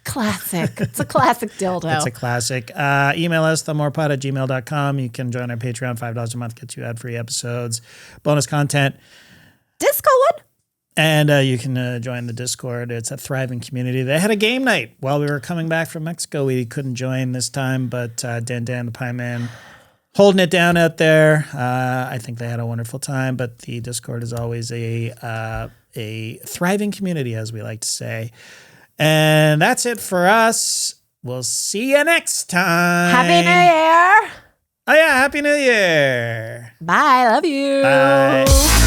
Classic. It's a classic dildo. It's a classic. Email us, themorepod@gmail.com. You can join our Patreon. $5 a month gets you ad-free episodes, bonus content. Discord? And you can join the Discord. It's a thriving community. They had a game night while we were coming back from Mexico. We couldn't join this time, but Dan the Pie Man holding it down out there. I think they had a wonderful time, but the Discord is always a thriving community, as we like to say. And that's it for us. We'll see you next time. Happy New Year. Oh, yeah. Happy New Year. Bye. Love you. Bye.